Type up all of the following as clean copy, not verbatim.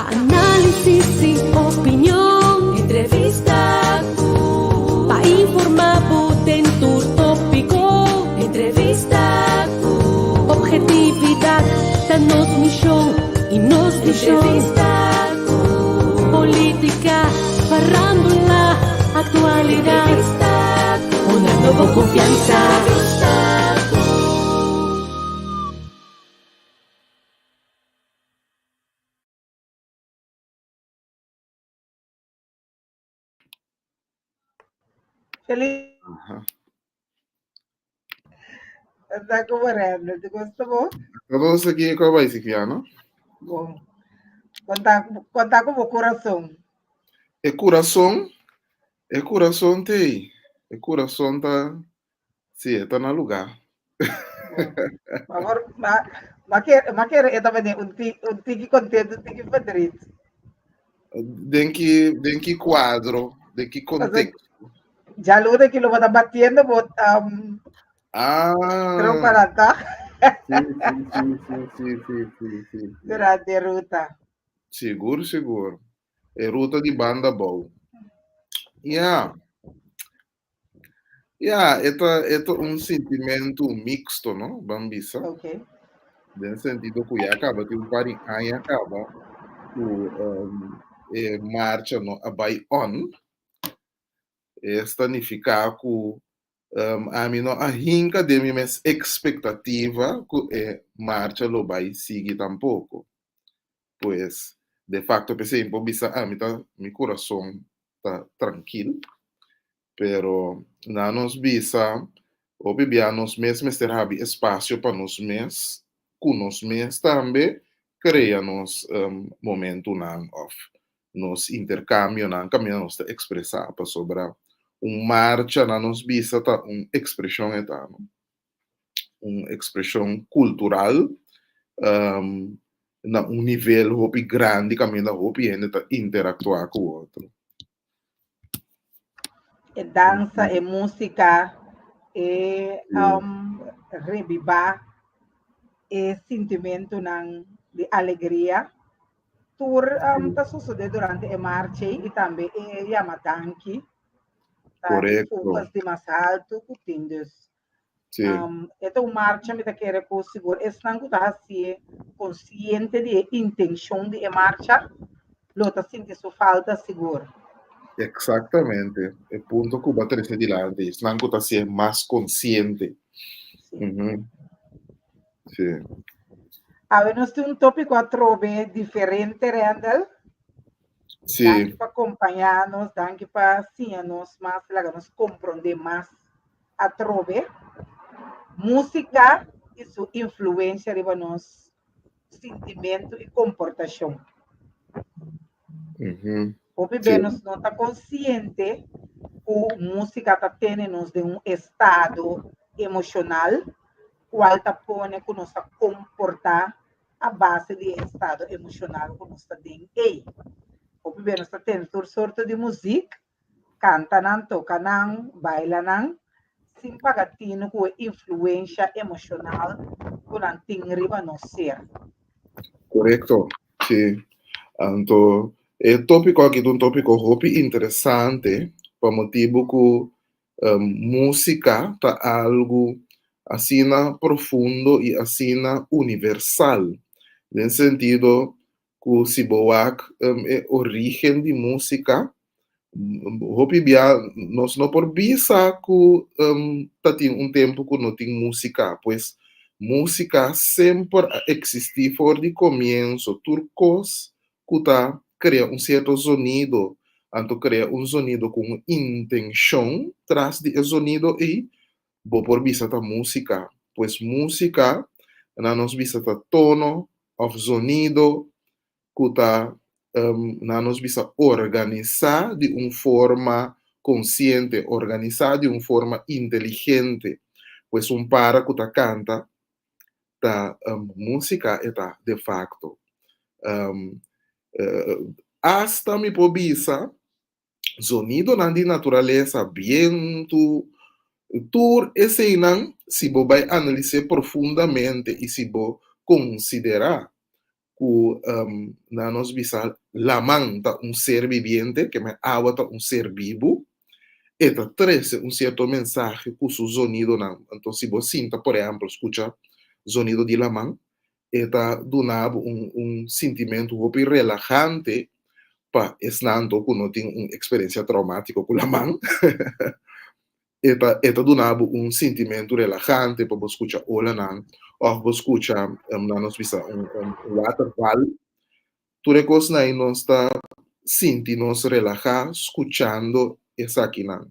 Análisis y opinión, entrevista para informar en tu tópico, entrevista objetividad, danos misión y nos entrevista política, farándula, actualidad, una nueva confianza. Feliz. Está comparando, ¿te gusta vos? Todos aqui com a básica, não? Bom. Contar com o coração. É coração tem. É coração tá, sim, tá no lugar. Mas eu também um tique contente, um tique feliz. Tem que quadro, tem que contexto. Já luta que lo va batendo, but tropa lá, tá? Sim. Durante a ruta. Seguro. É ruta de banda boa. Yeah, é um sentimento mixto, não, Bambisa? Ok. No sentido que acaba, tem um parinho, aí acaba, marcha no abai on, significa que a mim não a hinca de minha expectativa que marcha lo vai seguir tampouco. Pois, de facto, pensei em Bobissa, meu coração tá tranquilo, pero na nos bisa, o bibia nos mesmos ter espaço para nos mes, com nos mes também, cria nos momento não of nos intercâmbio não caminho nos expressar para sobre marcha na nos bisa tá expressão expressão cultural na nível hopi grande caminho hopi ainda tá interactuar com o outro. É dança, é música, é revivar, é sentimento de alegria. Tur está sucedendo durante a marcha e também é Yamatanki. Correto. Focus de mais alto, cutindos. Então, marcha me quer com seguro. Estão consciente de intenção de marcha, lota sente sua falta seguro. Exatamente. O ponto que bater esse dilante, estão que ser mais consciente. Sim. Sim. Nós temos tópico a trove diferente, Randall. Sim. Danke para acompanhar-nos, danke para seguir-nos mais, nos compreender mais a trove. Música e sua influência sobre nosso sentimento e comportação. O bebê não está consciente que a música está tendo de um estado emocional, qual está pondo que nós comportar a base de estado emocional que nós está tendo. O bebê não está tendo toda sorte de música, canta, toca, baila, sem pagatino com influência emocional que não tem riba no ser. Correto, sim. Então, o tópico aqui é um tópico muito interessante, por motivo que música tá algo assim profundo e assim universal, no sentido que se boak é origem de música, nós não por visa que tem tempo que não tem música, pois música sempre existiu por de começo, turcos que tá cria certo sonido, então cria sonido com intenção, traz de sonido e por visa da música, pois música na nos visa da tono of sonido que tá na nos visa organizar de uma forma consciente, organizar de uma forma inteligente, pois para que tá canta da música é de facto hasta mi pobisa sonido na de natureza viento tur esse não se vai analisar profundamente e se vai considerar que na nos bisa lamang ta un ser viviente, que me agua ta un ser vivo, eta trece un cierto mensaje con su sonido. Entonces, si vos sinta, por ejemplo, escucha sonido de lamang, eta donava un sentimento muito relajante para esnando que não tem uma experiência traumática com a mão. eta donava um sentimento relajante para você escutar ola nan, ou você escutar na nos visa waterfall. Tu recos na nós está sentindo nos relajar escutando essa aqui nan.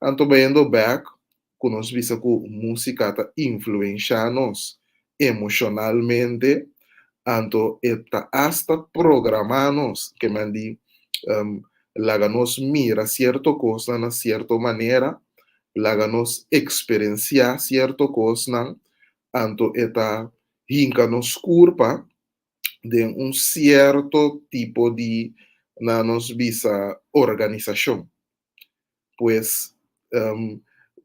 Anto vendo back, que nós visa que música ta influencia nos emocionalmente, anto eta hasta programanos que mandi laganos mira cierto cosa na cierta manera, laganos experienciar cierto cosa, anto eta hinca nos culpa de un cierto tipo de na nos visa organización. Pues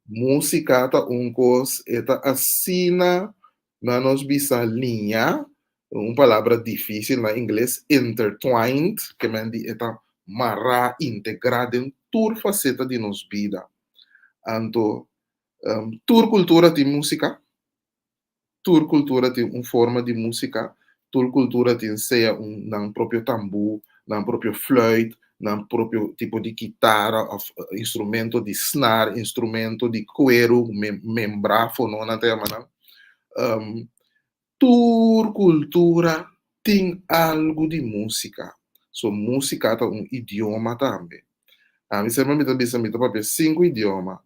música ta un cos eta assina na nos visa linha, uma palavra difícil na inglês, intertwined, que mandi eta marra integrada em toda faceta de nos vida. Anto, toda cultura tem música, toda cultura tem uma forma de música, toda cultura tem seja um próprio tambu, um próprio flute, um próprio tipo de guitarra, instrumento de snare, instrumento de cuero, membráfono, na tema, toda cultura tem algo de música. So, música é um idioma também. A mim sempre me dá papel 5 idiomas.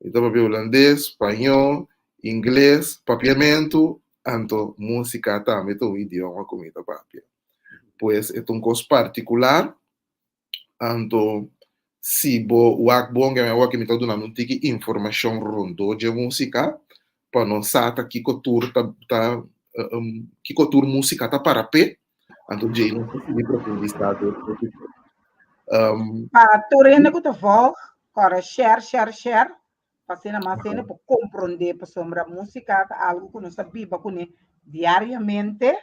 Me dá papel holandês, espanhol, inglês, papiamento, anto música também é um idioma como me dá papel. Pois é um coisa particular, anto se o bom que me está dando um tique informação rondo de música, para não saber que cultura que cultura música tá para pé, então já não consegui profundizar. Para tornar que tu volta, para share, fazendo mais cena para compreender para sombra música, algo que nós sabemos diariamente,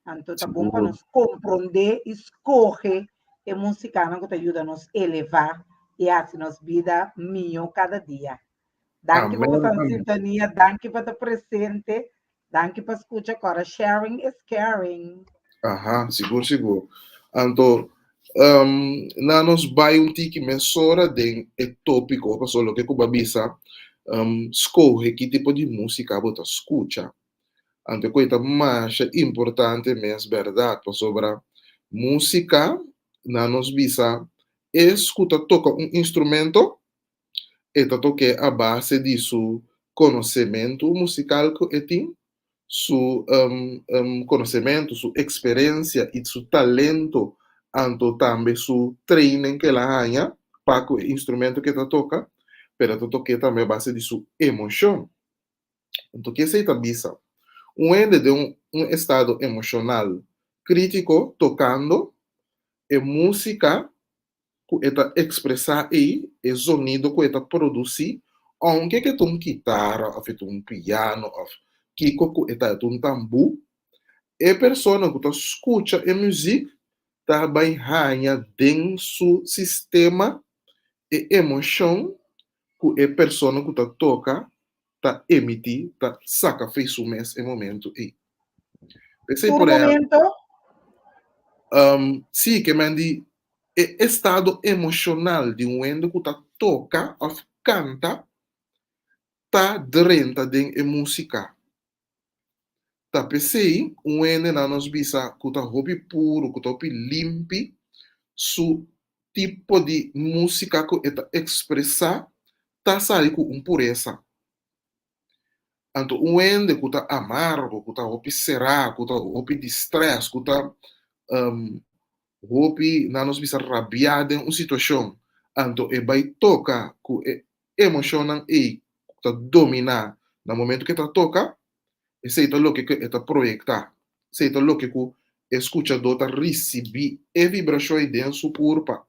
então tá bom para nós compreender, escolher a música que te ajuda a nos elevar e assim nos vida melhor cada dia. Danke por vossa sintonia, danke por estar presente, danke por escutar agora. Sharing is caring. Aham, seguro. Então, na nos vai um tique mensura de tópico, para só que cuba bisa, escolhe que tipo de música você escuta. Então, coisa mais importante, mas verdade, para sobre música, na nos bisa, escuta toca um instrumento, e toque a base de seu conhecimento musical que tem, seu conhecimento, sua experiência e seu talento, anto também seu training que ela ganha para o instrumento que ela toca, pero toque também a base de sua emoção. Então, que se bisa? Ende de um estado emocional crítico tocando e música que está expressar aí o sonido que está produzir, aunque que tem guitarra, ou um piano, ou que está um tambu, e pessoa que está escuta a música está bem ranha dentro do sistema e emoção que a pessoa que está toca está emitir, está saca fez o mesmo momento aí. Pensei por momento? Sim, que mandi estado emocional de ende que tá toca ou canta tá dentro de música. Tá pensei ende na nos bisa que tá hobby puro, que tá hobby limpi, su tipo de música que está expressar tá sai com pureza. Então ende que tá amargo, que tá hobby será, que tá hobby de stress, que tá hopi na nos bisa rabiada em uma situação, então e vai tocar que emocionam e tá dominar no momento que tá toca, e sei tá lo que está projetar, sei tá lo que escuchador tá receber e vibrações dentro do corpo,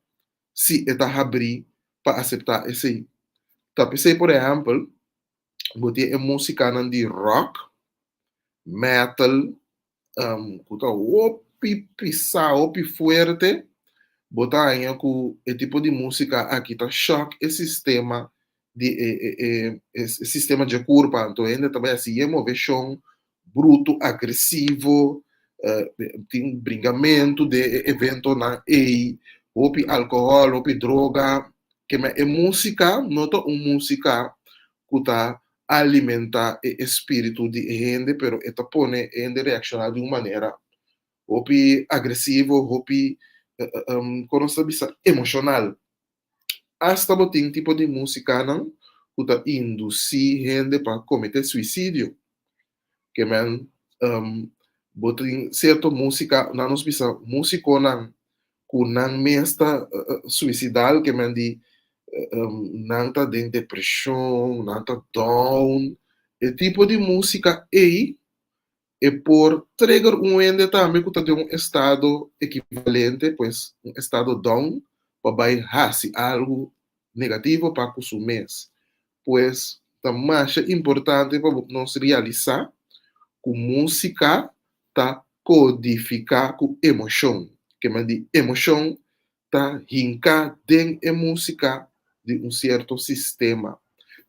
se está abrir para aceitar esse. Tá pensei por exemplo, botar música de rock, metal, kuta opi pisa, opi fuerte, botar aí com o tipo de música aqui tá choque e sistema sistema de curva, então ainda também assim é uma versão bruto, agressivo, tem brincamento de evento na ei, opi álcool, opi droga, que é música, nota uma música que tá alimenta o espírito de gente, pero esta pone gente reaccionar de uma maneira opi agressivo, opi como se diz, emocional. Hasta botin tipo de música não, que induzir gente para cometer suicídio. Que man, botin certa música, não nos bisa músico não, que não mesta suicidal, que man di não tá de depressão, não tá down. E tipo de música aí é por trigger um ende também que está de um estado equivalente, pues um estado down, para baixar algo negativo para consumir. Pues também é importante para nós realizar que música está codificar com emoção, que me diz emoção está rinca dentro da música de um certo sistema.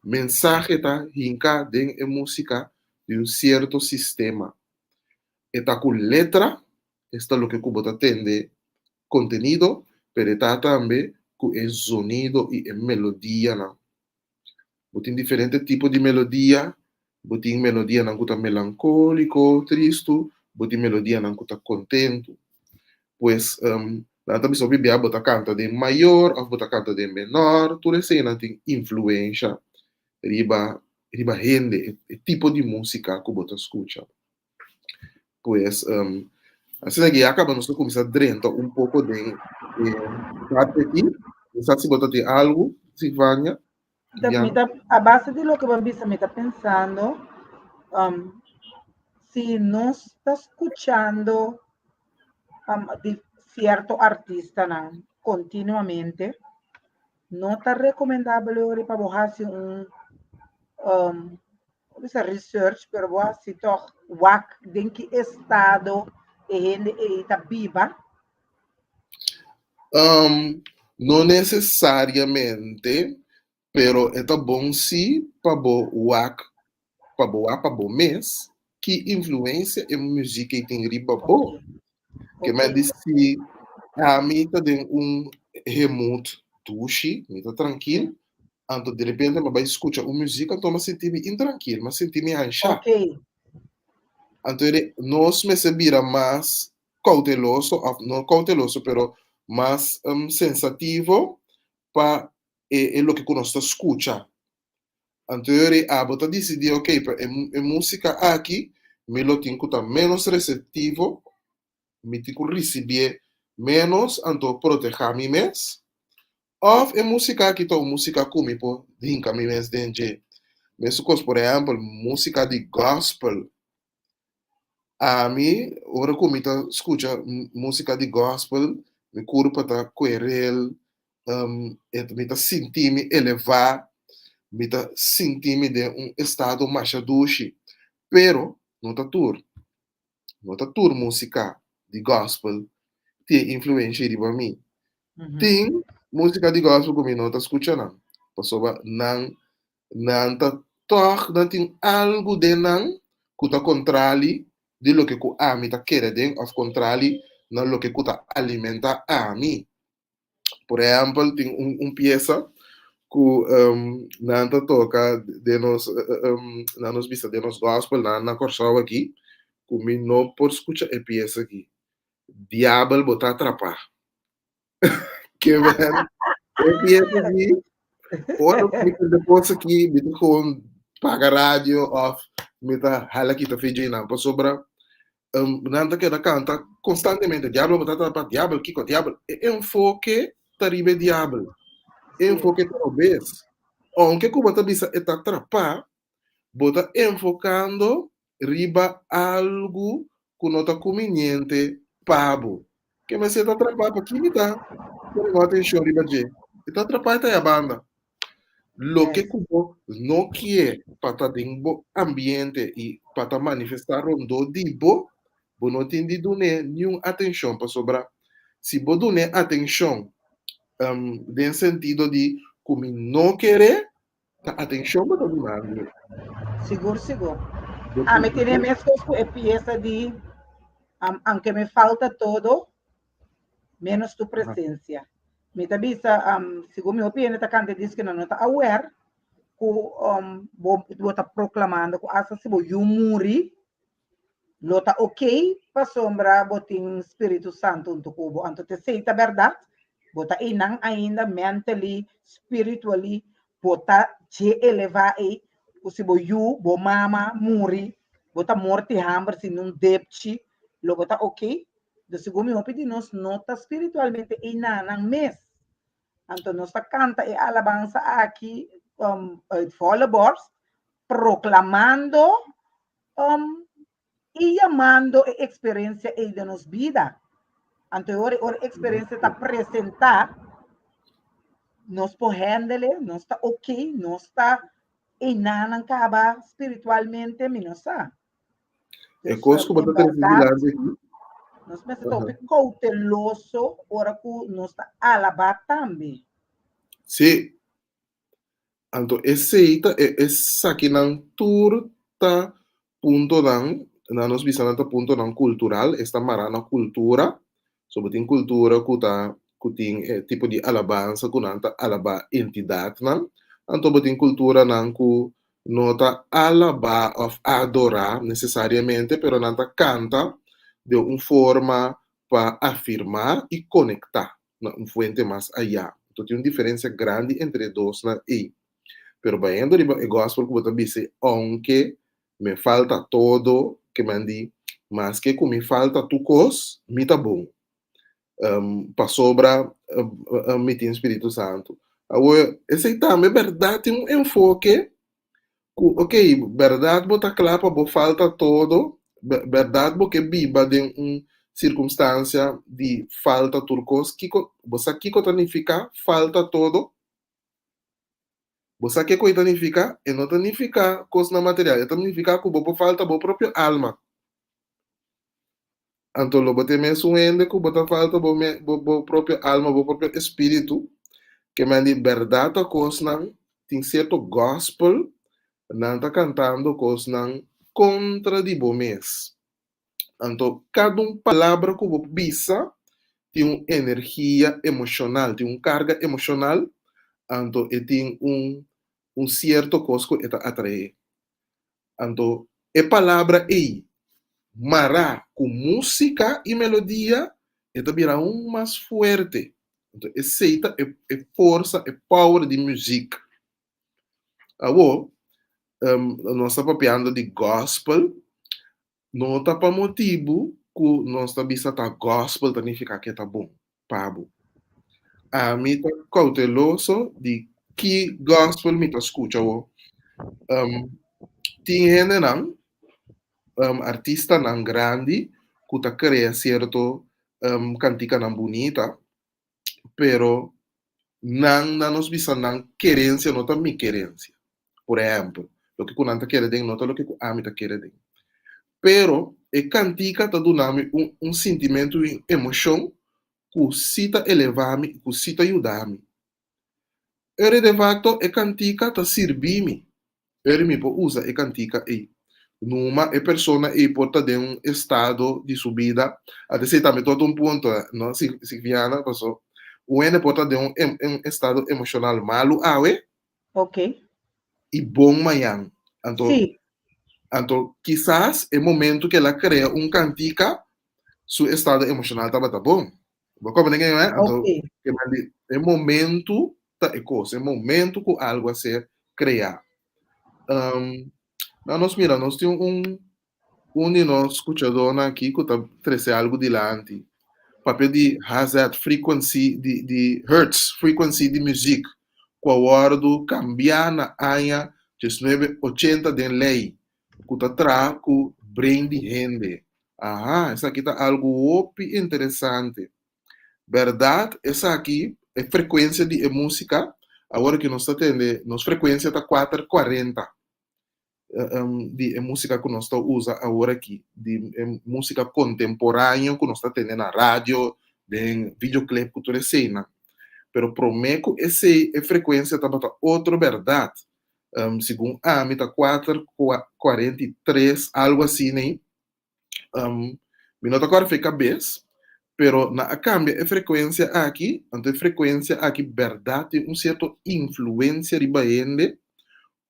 Mensagem está rinca dentro da música de um certo sistema. Está con letra, está lo que Cuba atende contenido, pero está también con el sonido y el melodía. ¿No? Tiene diferentes tipos de melodía. Tiene melodía que está melancólico, triste. Tiene melodía que está contento. Pues, la también Biblia bota canta de mayor o bota canta de menor. Tudo isso tem influência riba gente, el tipo de música que você escuta. Pues, assim que acabamos de começar a dentro um pouco de parte aqui. Não sei se você tem algo, Silvânia. A base de lo que Bambisa me está pensando, si no está escuchando de cierto artista continuamente, no está recomendable para bajarse un research, pero vou assim toch wak em que estado ele está viva. Não necessariamente, pero é bom sim para wak para o mês que influência em música que tem riba boa. Que me disse a mim tá de remote tushi, me tá tranquilo. Então, de repente, eu vou escutar uma música, então eu senti-me intranquilo, mas senti-me ansiado. Ok. Então, nós me vira mais cauteloso, não cauteloso, mas mais sensativo para o que nós escuta. Então, eu decidi, ok, a música aqui, me lo tenho que estar menos receptivo, me tenho que receber menos, então proteger-me mais. Of a música que tá música como por dinka mi mes denje. Mesmo por exemplo, música de gospel. A mim, ora como tá escuta música de gospel, me curva tá querel, me tá sentir-me elevar, me tá sentir-me de estado mais doce. Pero, não tá tur música de gospel tem influência de mim. Tem música de gospel que eu não estou escutando. Pessoa não está toch, não tem algo de não que está contrário de lo que a mim está querendo, ou contrário de lo que está alimenta a mim. Por exemplo, tem peça que não está toca de nos vista de nos gospel na corção aqui, que eu não posso escutar a peça aqui. Diabo botar atrapar. Que man, empieza aqui, ora depois aqui, me gewoon paga rádio, of me tá hala aqui tá feijão não, para sobra, nada que da canta constantemente, diabo batata para diabo, kiko diabo, enfoque taribe diabo, enfoque talvez, aunque como tá bisa está atrapar, bota enfocando riba algo que não tá conveniente pabo, que me se tá atrapar para que me dá não atenção riba de está atrapalhando a banda. Lo que Cuba não quer para estar dentro ambiente e para manifestar rondo dibo, bo não tem de dar nenhuma atenção para sobrar. Se bo dar atenção, no sentido de como não querer, a atenção para dar. Seguro, seguro. Me tiene mesmo pieza de, aunque me falta todo, menos tu presencia. Me tabisa, segundo minha opinião, tá cante diz que não está aware, que bo tá proclamando que asa se bo yumuri, lo tá ok, para sombra botin Espírito Santo unto kubo, anto te sei, tá verdade? Bota inang ainda mentally, spiritually, bota je eleva e se bo yu, bo mama, muri, bota morte hamber se não depchi, lo bota ok. Do segundo minha opinião, nota espiritualmente inanang mes. Anto nós canta e alabanza aqui, followers, proclamando, e chamando a experiência de nos vida. Anterior, a experiência está apresentar, nós podemos, nós está ok, nós está inanang acaba espiritualmente, minosa. É coisa que você tem que aqui. Nós estamos cauteloso, ora que nós está alabar também. Sim. Então, esse aqui não turta ponto não nos visando ponto não cultural, esta marana cultura, sobre tem cultura que tem tipo de alabança, que não tá alabar entidade não, então tem cultura não que não tá alabar ou adorar necessariamente, pero não tá canta de uma forma para afirmar e conectar, uma fonte mais allá. Então tem uma diferença grande entre dois na e. Pero vayendo el gospel que você dice, aunque me falta todo, que me di, mas que como me falta tu cos, me tá bom. Para sobra, me tem Espírito Santo. Agora, esse também é verdade, tem um enfoque, ok, verdade, bota claro, para falta todo, verdade, porque biba de uma circunstância de falta turcos, que você aqui significa falta todo. Você quer coisa significa? E não significa coisa material, significa que você falta a própria alma. Então, você mesmo ende que você falta a própria alma, a próprio espírito, que me diz verdade a coisa, tem certo gospel, não está cantando coisa contra de você. Então, cada palavra que você bisa tem uma energia emocional, tem uma carga emocional, então, tem um certo coisa que atrai. Então, a palavra é mará com música e melodia, virá um mais forte. Então, aceita a força, a power de música. Agora, nós estamos papiando de gospel, não está para motivo que nós estamos vendo gospel, significa que está bom, pabo. A mim está cauteloso de que gospel me está escutando. Tem gente não, artista não grande, que está criando certo cantica não bonita, pero não nos bisa não querência, não está minha querência. Por exemplo, o que o não está querendo, não está o que a mim está querendo. Pero a cantica está dando um sentimento, uma emoção, que se está elevando, que se está ajudando. E de facto, a cantica está servindo. Ele me usa a cantica aí. Numa pessoa e pode ter um estado de subida, até se também todo um ponto, não se viana, passou. O ene pode ter um estado emocional malo, Ok. E bom manhã. Então, Sim. então, quizás é momento que ela cria cantica, seu estado emocional estava bom. Como ninguém é? Então, Ok. é momento, é momento que algo a ser criado. Nós mira, nós temos um de nós escutador aqui que está trazendo algo delante. Papel de hazard frequency de hertz, frequency de música. Com a hora do cambiar na área 1980 de lei. Que está atrás com brain de gente. Essa aqui está algo interessante. Verdade, essa aqui é frequência de música. Agora que nós está tendo, nossa frequência está 440. de música que nós usa agora aqui, de música contemporânea que nós está tendo na rádio, de videoclipe que tu cena. Pero prometo essa frequência está para outra verdade. Segundo a mim está 4:43, algo assim, né? Me nota agora fica cabeça, pero na cambia a frequência aqui, ante a frequência aqui, verdade, certo influência de baende,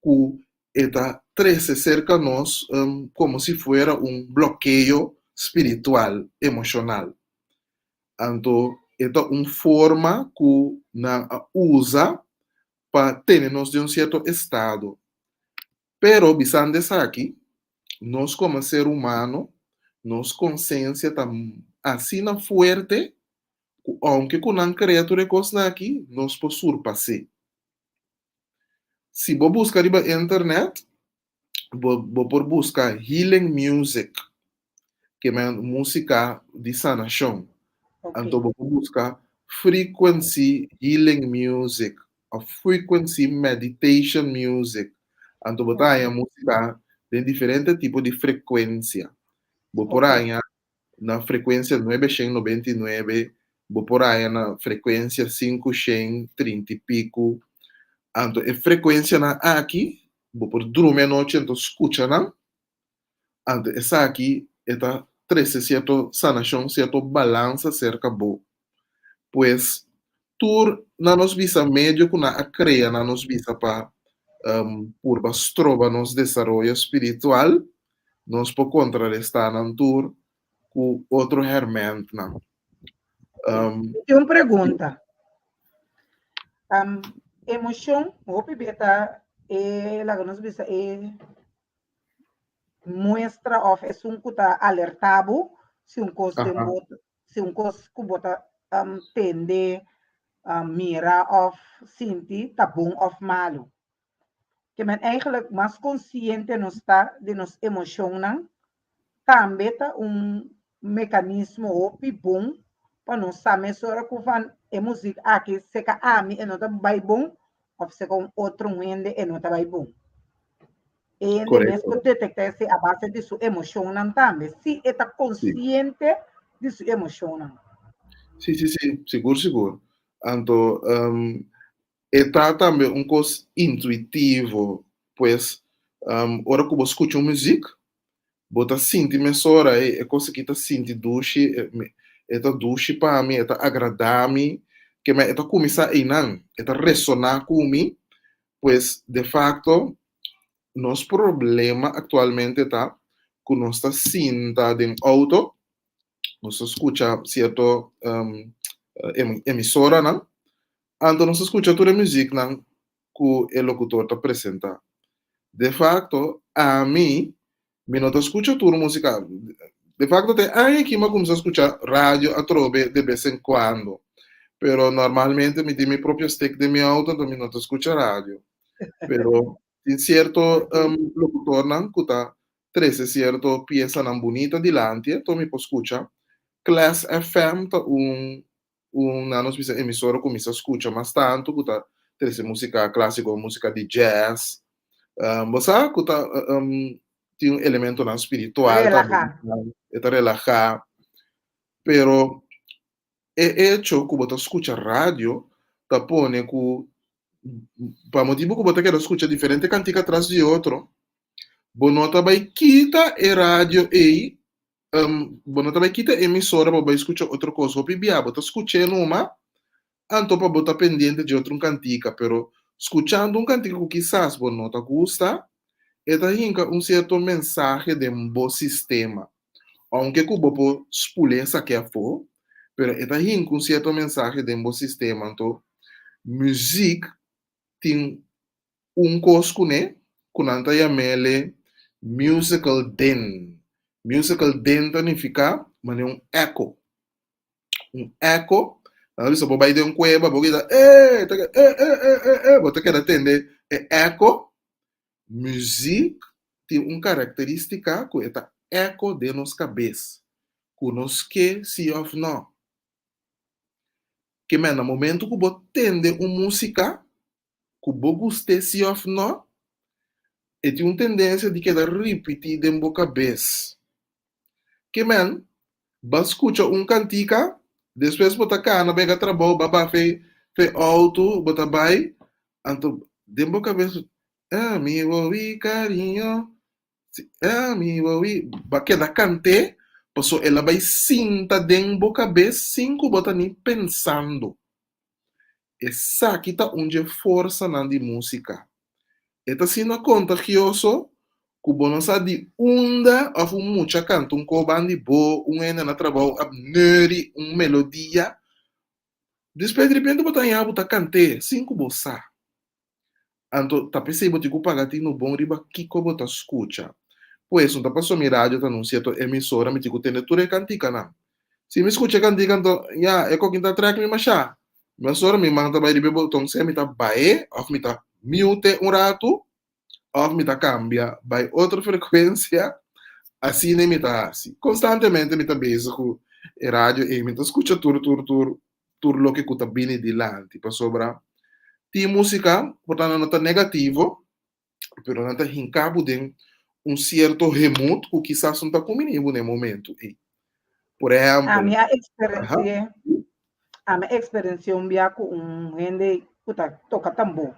que está trece cerca nós como se fosse bloqueio espiritual, emocional. Então, esta forma que na usa para ter-nos de certo estado. Pero, bisando aqui, nós como ser humano, nos consciência está assim na forte, aunque com a criatura coisa aqui, nós podemos surpassar. Se você buscar na internet, você pode buscar healing music, que é música de sanação. Então, você busca frequency healing music, a frequency meditation music. Então, você tem música de diferentes tipos de frequência. Você por aí na frequência 999, você por aí na frequência 530 e pico. Então, a frequência na aqui, você por dormir a noite, então escuta, não? Então, essa aqui, está 13 certo sanação, certo balança cerca bo. Pues, tur na nos visa médio que na crea na nos visa para purba trova nos desarrollo espiritual, nos po contrarrestar na tur com outro herment na. Tem uma pergunta. Emoção, hope beta la nos visa muestra of es un kuta alertabo se un cos de se un cos kubota tende mira of sinti tá bom of malo. Que men eigenlijk mais consciente nos está de nos emocionar, também tá mecanismo opi bom para nos saber sobre que van a música aqui se que a mim não tá bem bom, ou se com outro ende não tá bem bom. E ele mesmo detectar se a base de sua emoção também, se está consciente de sua emoção. Sim, seguro. Então, está também coisa intuitivo, pois, hora que você escuta uma música, você sente mesora, é coisa que está sentindo duche, está duche para mim, está agradável, que me está começar a não, está ressonar comigo, pois, de facto, nosso problema atualmente está que nós está sentado em auto, nós escuta certo emissora, não? Então nós escuta toda a música não, que o locutor está apresentando. De facto, a mim, me não escuta toda a música. De facto, tem aí que me começa a escutar rádio a trove de vez em quando. Pero normalmente me tem meu próprio stick de meu auto, então me não escuta rádio. Pero in certo locutor nan kuta trece certo pieza nan bonita dilante to mi poscucha Class FM ta nanos bisa emissora começa a escutar mais tanto kuta trece música clássica música de jazz você kuta tem elemento nan espiritual também eta relajar pero hecho que você escuta rádio ta pone ku para motivo que você quer escutar diferente cantica atrás de outro, bonota vai quita e rádio e bonota vai quita emissora para escutar outra coisa. O pibia, você escutando uma, então para botar pendente de outra cantica, pero escutando cantica que quizás bonota gusta, eta hinca certo mensagem de bom sistema. Aunque que você pule essa que é for, pero eta hinca certo mensagem de bom sistema. Então, música tem coisa né, kunanta yamele musical den. Musical den significa, mas eco. Eco, você pode ir de cueva, pode você quer atender, eco. Música tem característica que é eco de nos cabeça. Que nos que se of não. Que no momento que você atende música, que você gosta se of não, e tem uma tendência de quedar repetir em boca cabeça. Que man, ba escuta um cantica, depois bota cana, pega trabalho, baba fe auto, bota vai, anto de boca cabeça, mi ouvi carinho, mi ouvi, ba queda cante, passou ela vai sinta de boca cabeça, cinco bota nem pensando. Essa aqui tá onde força na de música. Eta sino contagioso, kubo não sabe onda of mucha canto um cobandi bo, ena na trabalho abneri, melodia. Depois de repente botar em abo tá cante, cinco bossa. Anto tá pensei botar que pagati no bom riba kiko bota escucha. Pois não tá passou mi rádio tá anuncia to emissora me tico tende ture cantica na. Se me escucha cantica então, ya, é quinta track me machá. Mas ora me manda vai ribe botão se me tá bae, of me tá mute um rato. Of me tá cambia, vai outra frequência, assim nem me tá assim. Constantemente me tá bezig com a rádio e me tá escuta tudo lo que cuta bene di lanti, pa sobra. Ti música, portanto não tá negativo, pero não tá hincabo de um certo remoto que quizás não tá comigo no momento. E, por exemplo, A minha experiência um dia com um gente puta toca tambor.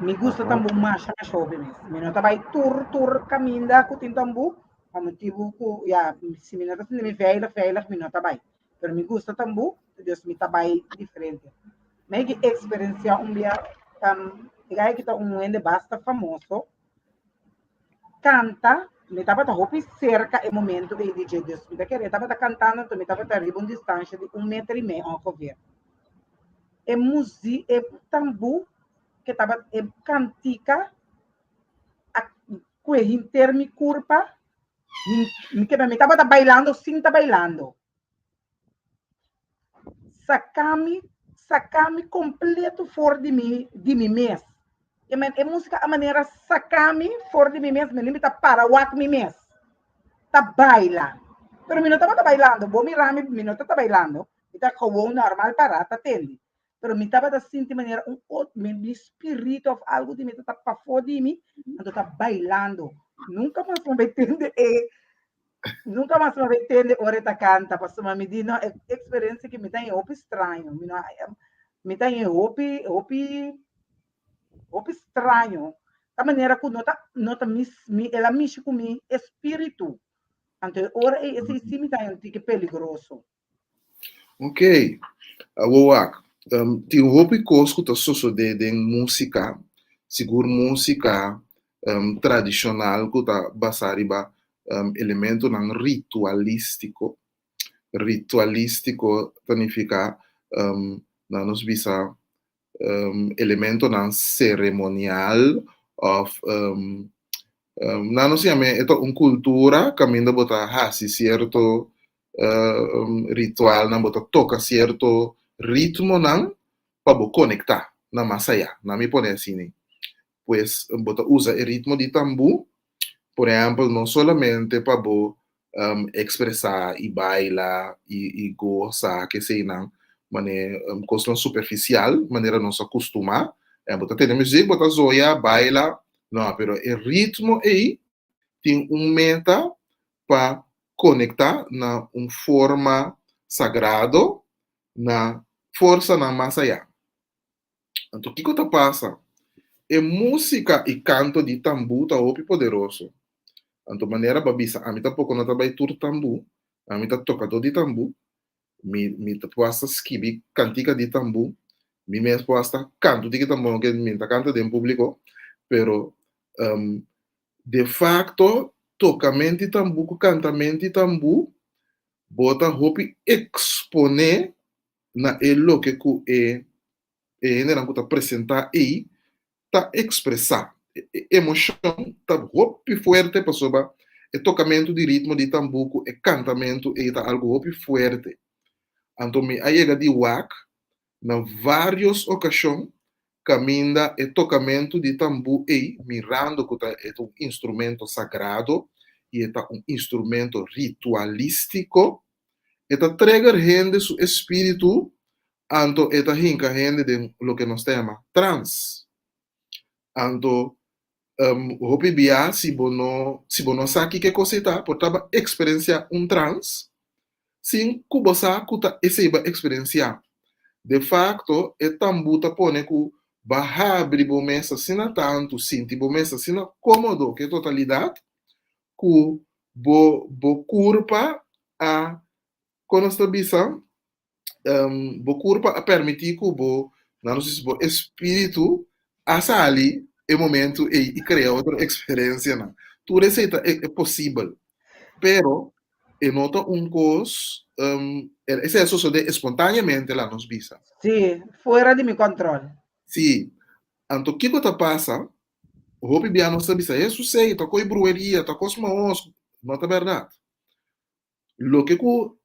Me gusta tambor mais na show mesmo. Me não tá vai tur caminda com tem tambor. A motivo que ya se me não tá sendo me veilig me não tá vai. Pero me gusta tambor, Deus me tá vai diferente. Meg experiência um dia igual que tá um gente basta famoso. Canta, me tava tá roupa cerca e momento que DJ Deus me tá querendo, tava tá cantando, me tava tá arriba uma distância de 1,5 metro ao cover. E música, e tambu que tava e cantica com intermi curva, me tava tá bailando, sim tá bailando. Sacame completo fora de mim mesmo. E música a maneira sacame fora de mim mesmo, me limita para o mim mesmo. Tá baila. Pero mi não tava bailando, bom mi rami, mi não tá bailando. Mi tá como normal para tá tende. Pero mi tava assim de maneira mi espírito of algo de mi tá para fora de mim, então tá bailando. Nunca mais me entende nunca mais me entende ora tá canta, passou me di no experiência que me tá em opo estranho, me tá em opo estranho. Da maneira que nota ela mexe com meu espírito. Então, ora esse sim tá um tique perigoso. Ok. Awak. Tem roupa cosco tá só de música, seguro música tradicional que tá basariba elemento não ritualístico. Ritualístico significa na nos bisa elemento não cerimonial of na nos chama é uma cultura caminho bota hasi certo ritual não bota toca certo ritmo não para conectar na masaya na me pone assim né pues bota usa o ritmo de tambu por exemplo não solamente para expressar e bailar e gozar que sei não maneira questão superficial maneira não se acostumar bota ter música bota zoia baila não pero o ritmo aí tem meta para conectar na forma sagrado na força na massa ya. Então, o que que passa? É música e canto de tambu tá opi poderoso. Então, maneira babisa, a mim tá pouco não tá vai tur tambu, a mim tá tocador de tambu, me tá posta skibi cantica de tambu, me mesmo posta canto de tambu que me tá canta de público, pero de facto tocamento de tambu, cantamento de tambu, bota hopi expone na elo que ku não tá apresentar aí tá expressar emoção tá hopi forte para soba e tocamento de ritmo de tambuco e cantamento e tá algo hopi forte então me aí de wak na várias ocasiões caminha e tocamento de tambu e mirando que é um instrumento sagrado e é um instrumento ritualístico e tá trigger gente su espírito anto eta hinka gente de lo que nos chama trans anto hopi bia si bono saki que cosita portaba experiencia un trans sin kubosa kuta eseba experiencia de facto e tambuta pone ku bahabri bomesa sina tanto sinti bomesa sina cómodo que totalidade ku bo curpa a conosco bisa bo curpa a permitir ku bo nanos bo espírito a sali e momento e criar outra experiência na tu receita é possível pero e nota un cos ese eso sucede espontaneamente lá nos bisa Sí, fuera de mi control. sim anto que tá passa o hopi biano sabe se isso sei tá coi brueria tá cos maos não tá verdade lo que ku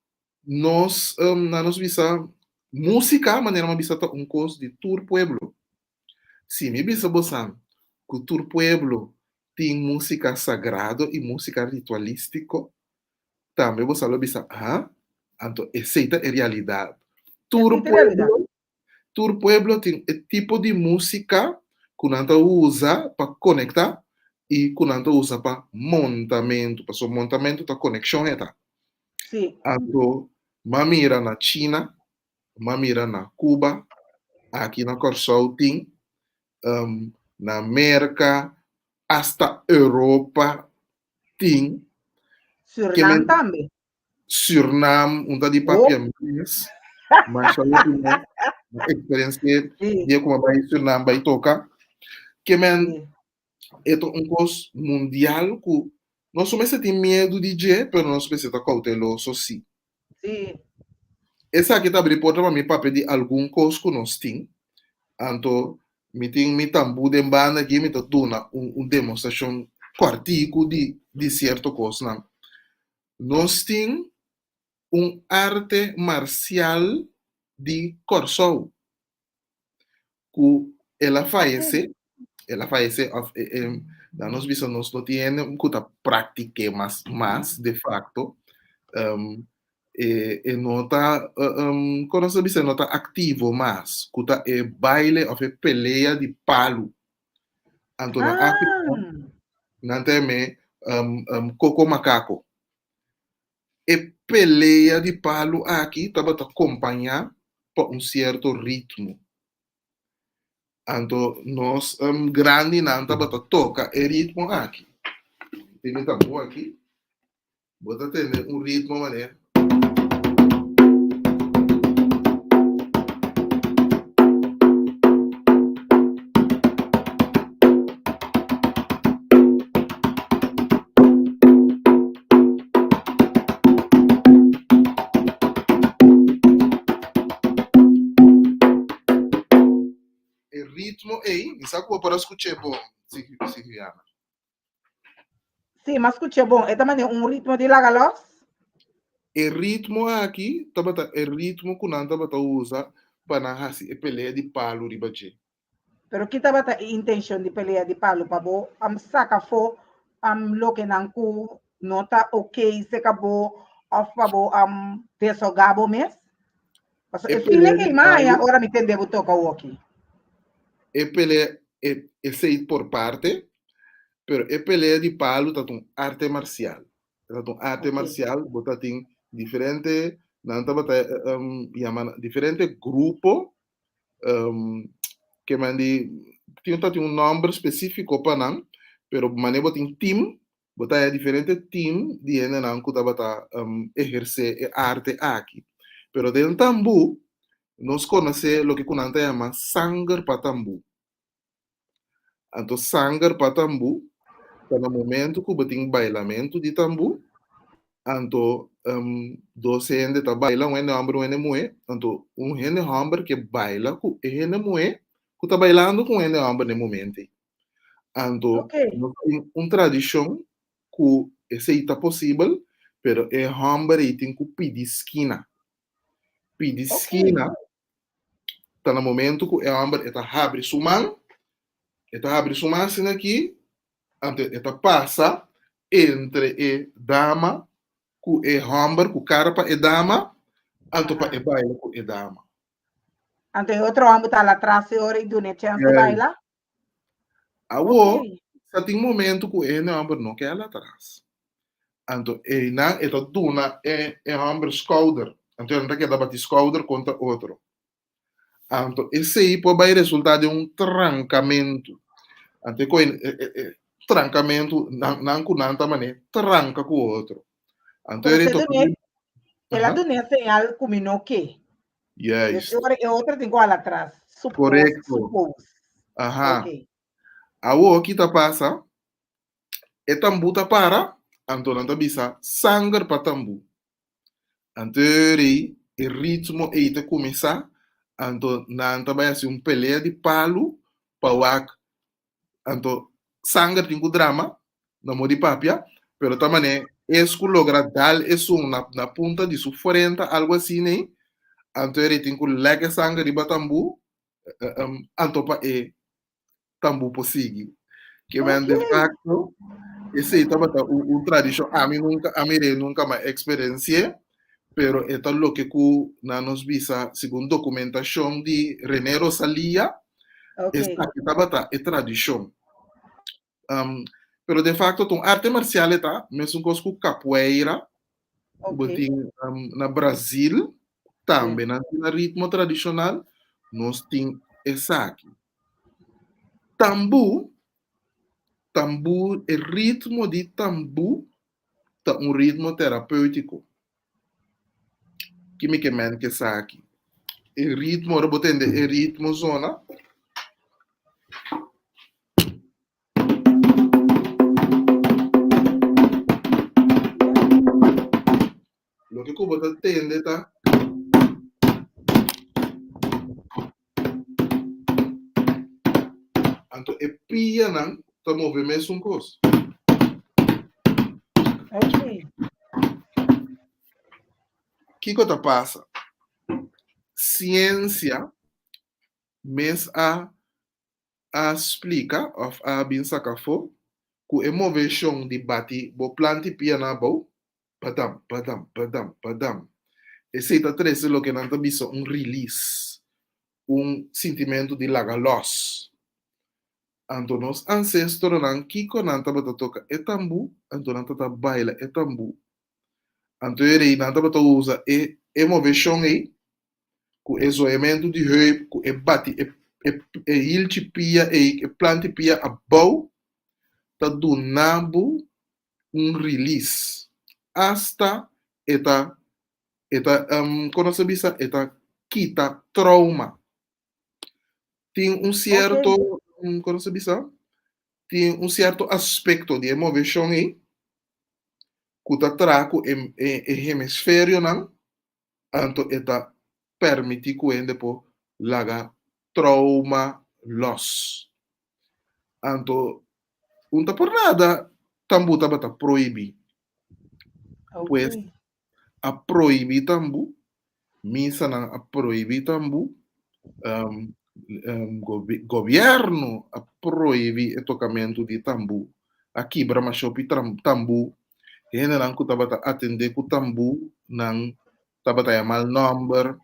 nos na nos bisa música maneira uma bisa tá un cos de tour pueblo sim me bisa bosan que tour pueblo tem música sagrado e música ritualístico também você lo bisa ah anto aceita é realidade Esa tour es la realidad. pueblo Tour Pueblo tem tipo de música que nanta usa para conectar e que nanta usa para montamento, para o montamento da conexão eta. Sí, Ando mamira na China, mamira na Cuba, aqui na Corsol tem, na América, hasta Europa tem, que Surinam men también. Suriname, unta di Oh, papia mes, mas eu tenho uma experiência sí, de como vai Suriname vai tocar, que men sí, é um curso mundial que nós somos tem medo de dizer, mas nós precisamos cauteloso sim. sí. Essa aqui está abrindo para mim papel de algum curso que nós temos, então me tem me tambu de banda aqui me tá dando demonstração quartico de certo curso não. Nós temos arte marcial de Corsol que ela faz nós vimos nós não tem que prática mas de facto um, nota quando se dice nota ativo mas kuta e baile of e pelea de palo anto na África Ah, nante me coco macaco e pelea de palo aqui tava te acompanhar por um certo ritmo anto nós grande nanta bata toca e ritmo aqui tem tambor aqui bota ter um ritmo mané il ritmo e mi sa come però escuché bom Siciliana sí, me escuché, bon, esta manera un ritmo de la galos. il ritmo aqui tabata il ritmo que nanta bata usa para hasi e pelea de palo ribaje Pero kita bata intention di pelea di palo pa bo am saka fo am loke nan ku nota okay se kabo of pa bo am desogabo mes. Paso e e pelea feeling de e palo maya ora mi tende toka woki. e pelea e sei por parte pero e pelea de palo tá um arte marcial tá um arte Okay. marcial bota tem diferente nanta bata llama diferente grupo que mandi tem um nome específico para não pero mané bota em team bota é diferente team de ene não que bata exercer arte aqui pero dentro tambu nós conhece lo que kunanta chama sangar patambu então sangar patambu tá no momento que botin bailamento de tambu anto docente tá baila um ene homem um ene mulher anto ene homem que baila com ene mulher que tá bailando com ene homem no momento anto Okay. nós tem tradição que esse está possível pero é homem tem que pedir Okay. esquina tá no momento que é homem está abre sua mão está abre sua mão assim aqui anto está passa entre a dama ku e homem ku carpa e dama alto pa e baila ku e dama Ante otro amo tá lá atrás e ora e do ne chance de yes. baila. Awo Okay. sa tem momento que é não quer lá atrás. Então, na esta duna é hambre schouder. Então, não quer bater schouder contra outro. Então, esse aí pode resultar de um trancamento. Então, trancamento, não com nada mané, tranca com o outro. Então, Pero ele se dune, ela Aham. dune señal como no que. Yes, É outra tem igual atrás. correcto. Suppose. Ajá. Ok. Awo kita passa, e tambu ta para, então não bisa sangue para tambu. Então, o ritmo e ita começar, então não vai ser um peleia de palo, para o então sangue tem o drama, não modi papia, pero também isso logra dar isso na ponta de sua frente, algo assim, né? Então ele tem que levar sangue de batambu, então para tambu conseguir. Que vem de facto, esse estava o tradição, a mim nunca mais experienciei, pero esto es lo que nos visa, según documentación de René Rosalía, Ok. es tradición. Pero de facto, tu arte marcial está, mesmo com capoeira, Ok. na Brasil, também Sim. na ritmo tradicional, nós temos essa aqui. Tambu, o ritmo de tambu, é um ritmo terapêutico. Que me queimando que essa aqui. O ritmo, eu botei o ritmo zona. Lo que Cuba tende tá. Então, é pia não, tá movimento um coisa. Ok. Que coisa passa? Ciência, mas a explica, of a bin sacafo, que a movimento de bate, bo plante pia na bo, padam, padam, padam, padam. Esse tá três lo que não tá visto um release, um sentimento de lagalos. Então, nos ancestros não kiko não tá bata toca etambu, então não tá baila etambu. Então, ele não tá bata usa e movimento aí, com isolamento de heup, com e bate, e hilti pia, e plante pia a bau, tá do nabu um release. Hasta quando se bisa, eta quita trauma. Tem um certo, quando se bisa, tem um certo aspecto de emoção aí, que tá traco em hemisfério não, então eta permite que ele depois laga trauma loss. Então, não tá por nada, tambu tá bata proibir. Pues, Ok. a proibir tambu, misa não a proibir tambu, governo a proibir o tocamento de tambu. Aqui, Brahma Shop tambu, ele não estava atender com tambu, não estava mal number.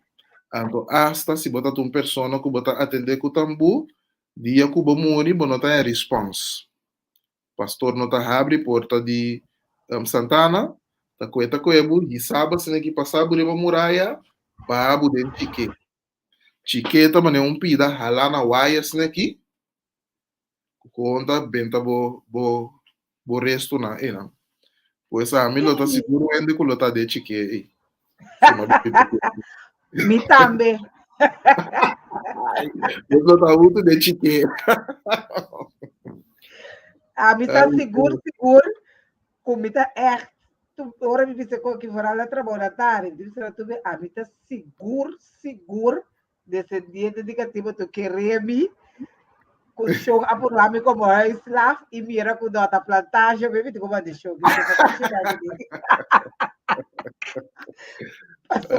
Então, hasta se botar uma pessoa que bota atender com tambu, dia que vai morrer, não tem response. Pastor não está abre porta de Santana, tá coeta coebu, e sábado se que passar por uma muralha, para poder ficar. Chiqueta, mas um pida halar na wires aqui. Conta benta bo resto na ena. Pois a mim lota seguro ainda que lota de chique. Me também. Eu lota muito de chique. A mim tá seguro. Com me tá ora me disse que fará lá trabalhar, disse tu a mim tá seguro desse dia dedicativo tu querer me com show a por lá me como é slav e mira com dota plantagem me tu como de show que você tá chegando ali. Passou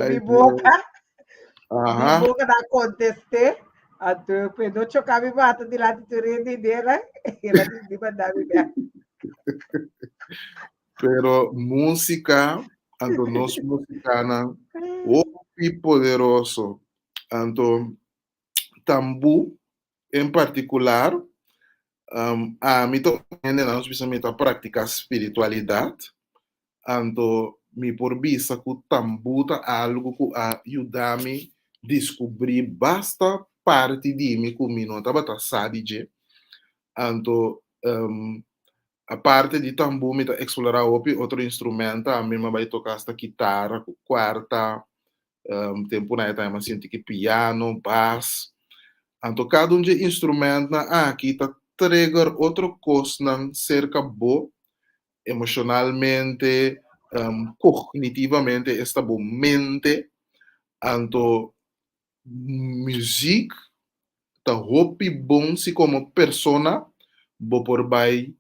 minha boca da conteste a tu quando chocar me bata de lá de turende dela ela de mandar me Pero música, ando nos musicana, e poderoso. Ando tambu, em particular, A mim tô nós precisamos praticar espiritualidade, anto me por bisa que tambuta algo que ajuda-me descobrir basta parte de mim que me não estava sabe de, anto a parte de tambu me tá explorar outro instrumento, a mim vai tocar esta guitarra, quarta, tempo na etapa sinto que piano, bass, anto cada de instrumento na aqui tá trigger outro coisa não cerca bo emocionalmente, cognitivamente esta bo mente, anto música tá hopi bom se como persona bo por vai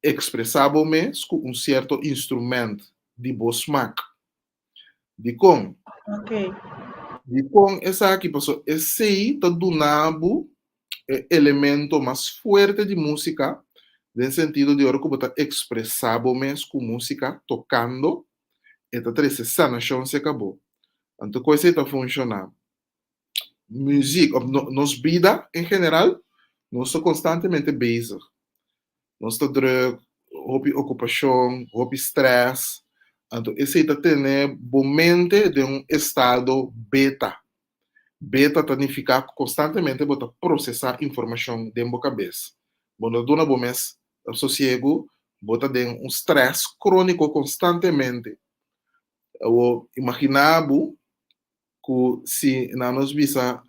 expressar-me com certo instrumento de bo smack. De com Ok. essa aqui passou esse tá do nabo elemento mais forte de música, no sentido de hora que você expressar com música, tocando, e tá três sanação se acabou. Então, coisa está funcionando. Música, nos vida em geral, nós estamos constantemente bezig. Nós estamos druk, hobby ocupação, hobby stress. Então, esse está tendo mente de estado beta. Beta significa constantemente bota processar informação dentro da cabeça. Quando dona bom mês sossego, bota de stress crônico constantemente. Eu imaginava que se na nos visa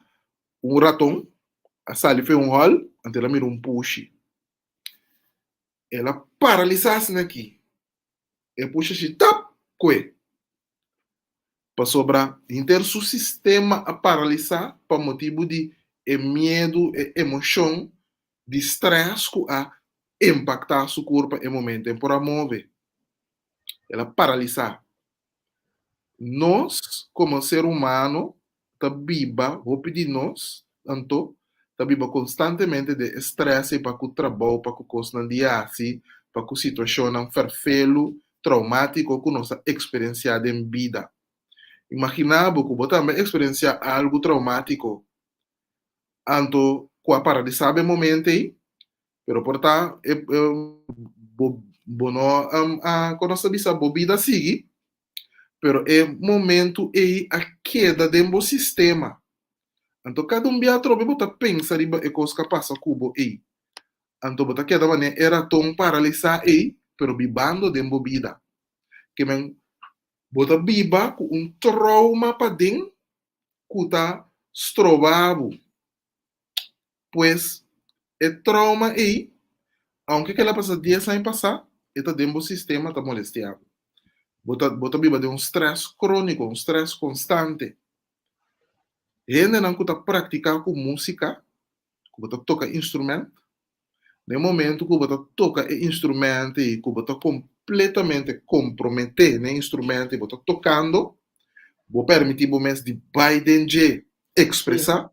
ratão, a sali foi hall, ante ela mira push. Ela paralisasse aqui. E puxa-se, tap, que para sobrar inteiro seu sistema a paralisar por motivo de medo e emoção de stress que a impactar seu corpo em momento em para mover. Ela paralisar. Nós, como ser humano, tá viva, roupa de nós, tanto, tá viva constantemente de estresse para que o trabalho, para que o coisa não dia assim, para que a situação não farfelo, traumático que nós experienciado em vida. Imaginava que você também experienciar algo traumático, anto com a paralisar em momento aí, pero porta bono quando você bisa bobida sigue, pero é momento aí a queda dentro do sistema. Então cada dia trobe bota pensa riba e coisa que passa cubo aí. Então bota queda mané era tão paralisar aí, pero bibando dentro vida. Que men bota biba com trauma para dentro, que strobado. Pues el trauma aí, aunque que ela passa dias sem passar, está dentro do sistema, está molestando. Bota viva de stress crônico, stress constante. E ainda não está praticar com música, que bota toca instrumento, no momento que bota toca instrumento e que bota completamente comprometer no instrumento e bota tocando, vou permitir o mês de Biden expressar.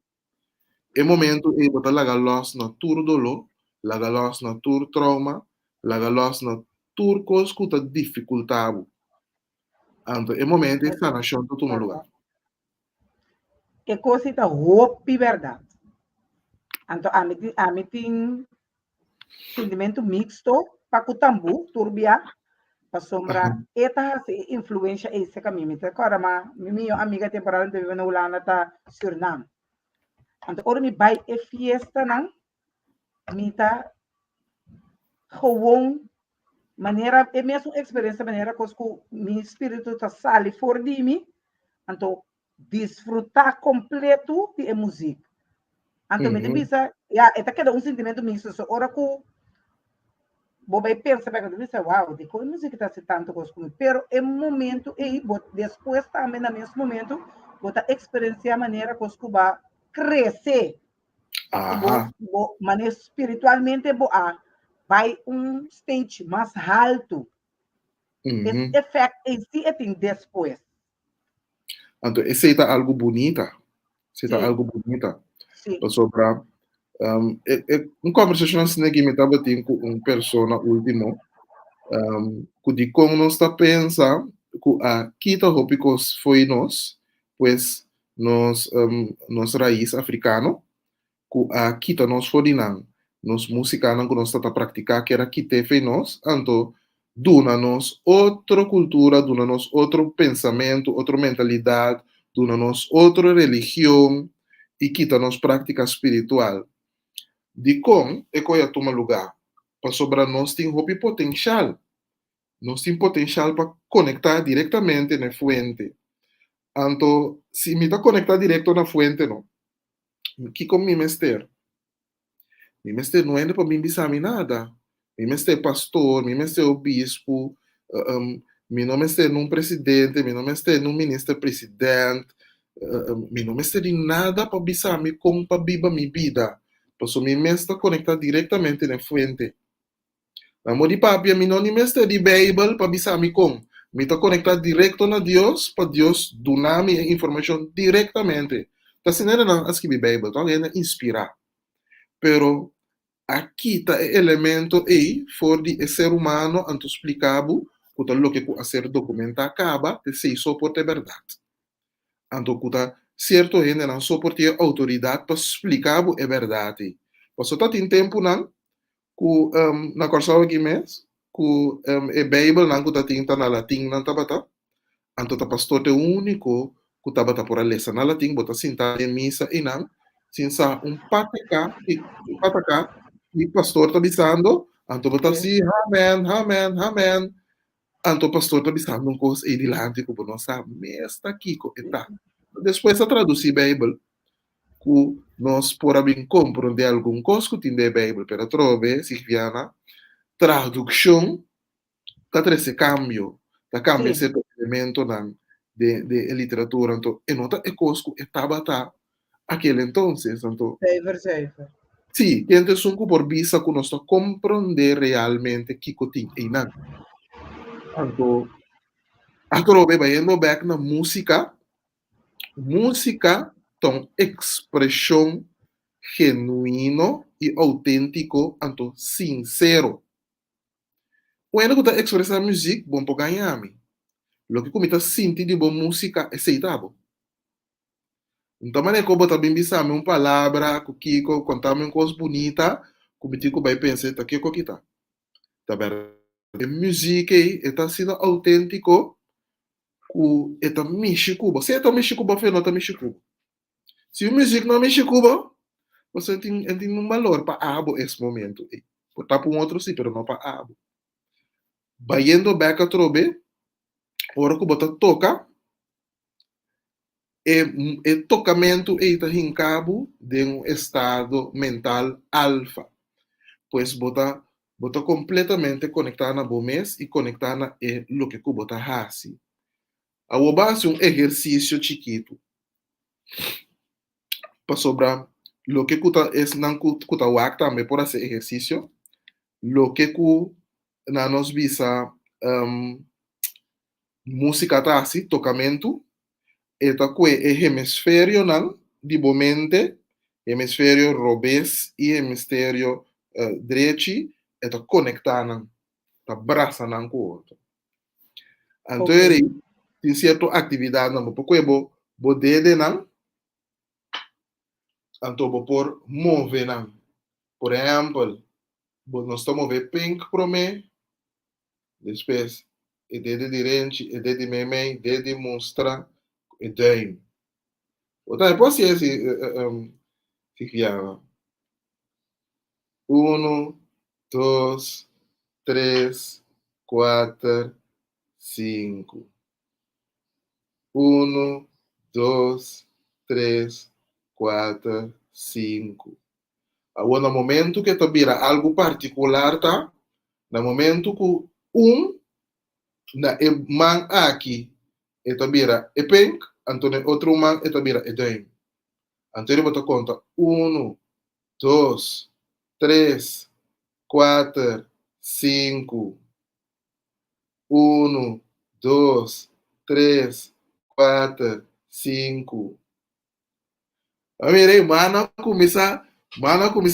E momento e bota laga loss na tur dolor, laga loss na tur trauma, laga loss na tur cos que dificultado. Então, e momento e sanação todo no lugar. E coisa está roupa verdade. Então, a mim tem sentimento mixto para o tambu, turbia, para sombra. Eta influência esse caminho. Agora, minha amiga temporária vive na Holanda, tá Suriname. Então, ora me vai e fiesta não, me tá gewoon maneira, é mesmo experiência maneira que o meu espírito tá sali fora de mim, então desfrutar completo de música. Então, me pensa, é cada sentimento misto, so ora que vai pensar, vai pensar, uau, de como a música está se tanto comigo, pero é momento e depois também no mesmo momento, vou experienciar a maneira que o vai crescer, maneira espiritualmente vai stage mais alto. Esse efeito existe depois. Então, esse é algo bonita. Esse é algo bonita. Sobre uma conversação assim que me estava tendo com uma pessoa último, que de como nós está pensando que aqui está o que foi nós, pois nos raiz africano, que aqui está nós forinang, nos música que nós está praticar que era que te nós, então duna-nos outra cultura, duna-nos outro pensamento, outra mentalidade, duna-nos outra religião e quita-nos prática espiritual. De como é que ia tomar lugar? Para sobrar nós tem hopi potencial. Nós tem potencial para conectar diretamente na fonte. Então, se me está conectar direto na fonte, não. Que como me mester? Mi mester não é para mim dizer nada. Mi mester pastor, mi mester obispo, mi não mester num presidente, mi não mester num ministro-presidente, mi não mester em nada para dizer como para viver minha vida. Porque mi mester conectar diretamente na fonte. Amor de papi, mi não mester de Bible para dizer como. Mi está conectar direto na Deus, para Deus donar minha informação diretamente. Então, se não é não escrever Bible, então é inspirar. Pero aqui está o elemento aí for de ser humano anto explicado que lo que a ser documenta acaba de ser soporte verdade. Anto que certo gente não soporte autoridade para explicar a verdade. Passou tanto em tempo não que na corção aqui mês que a Bíblia não que tinha na latim não tabata. Anto tá pastor é o único que tabata por a ler na latim, bota sentar em missa e não sinsa pataka e pastor está dizendo, anto bota assim, amen, amen, amen. Anto pastor está dizendo um coisa aí delante que não sabe, mas está aqui, está. Depois a traduzir a Bíblia, que nós podemos compreender algum coisa que tem da Bíblia, pero trove, se viana, tradução, está esse cambio, está cambia certo elemento de literatura, então, e nota é coisa que estava aquele entonces, então, sí, gente son por visa que nos comprender realmente que cotin e nan. Então, agora vendo back na música tem expressão genuíno e autêntico, então sincero. Quando eu expressar música, bom para ganhar-me. Lo que comita sinti de boa música é aceitável. Então, mas como também bisa uma palavra, que contar uma coisa bonita, como tipo vai pensar, tá aqui o que tá. Tá bem? A música está sendo autêntico, que está mexe Cuba. Se está mexe Cuba, não está mexe Cuba. Se a música não mexe Cuba, você tem um valor para abo esse momento. Por tá para um outro sim, mas não para abo. Vaindo back a trobe, hora que você toca, é tocamento está em cabo de um estado mental alfa. Pois bota completamente conectada na bomês e conectada na lo que bota hasi. A base um exercício chiquito. Para sobrar lo que kuta es nan kuta wak também por esse exercício. Lo que na nos visa música tasi, tocamento, eta que hemisfério nan de bomente, hemisfério robes e hemisfério direito, eta conectada, ta braça nan com outro. Então, tem certa atividade nan, porque bo dede nan, então bo por mover nan. Por exemplo, nós estamos mover pink para mim, depois e dede direito, e dede meme, dede mostra, e duim. Então, depois se fica 1, 2, 3, 4, 5. 1, 2, 3, 4, 5. Agora, no momento que tu vira algo particular, tá? No momento que na man aqui, e tu vira e pink, então outro man, e tu vira e doim. Então, ele bota conta 1, 2, 3, 4, 5. 1, 2, 3, 4, 5. Mirei, mana começa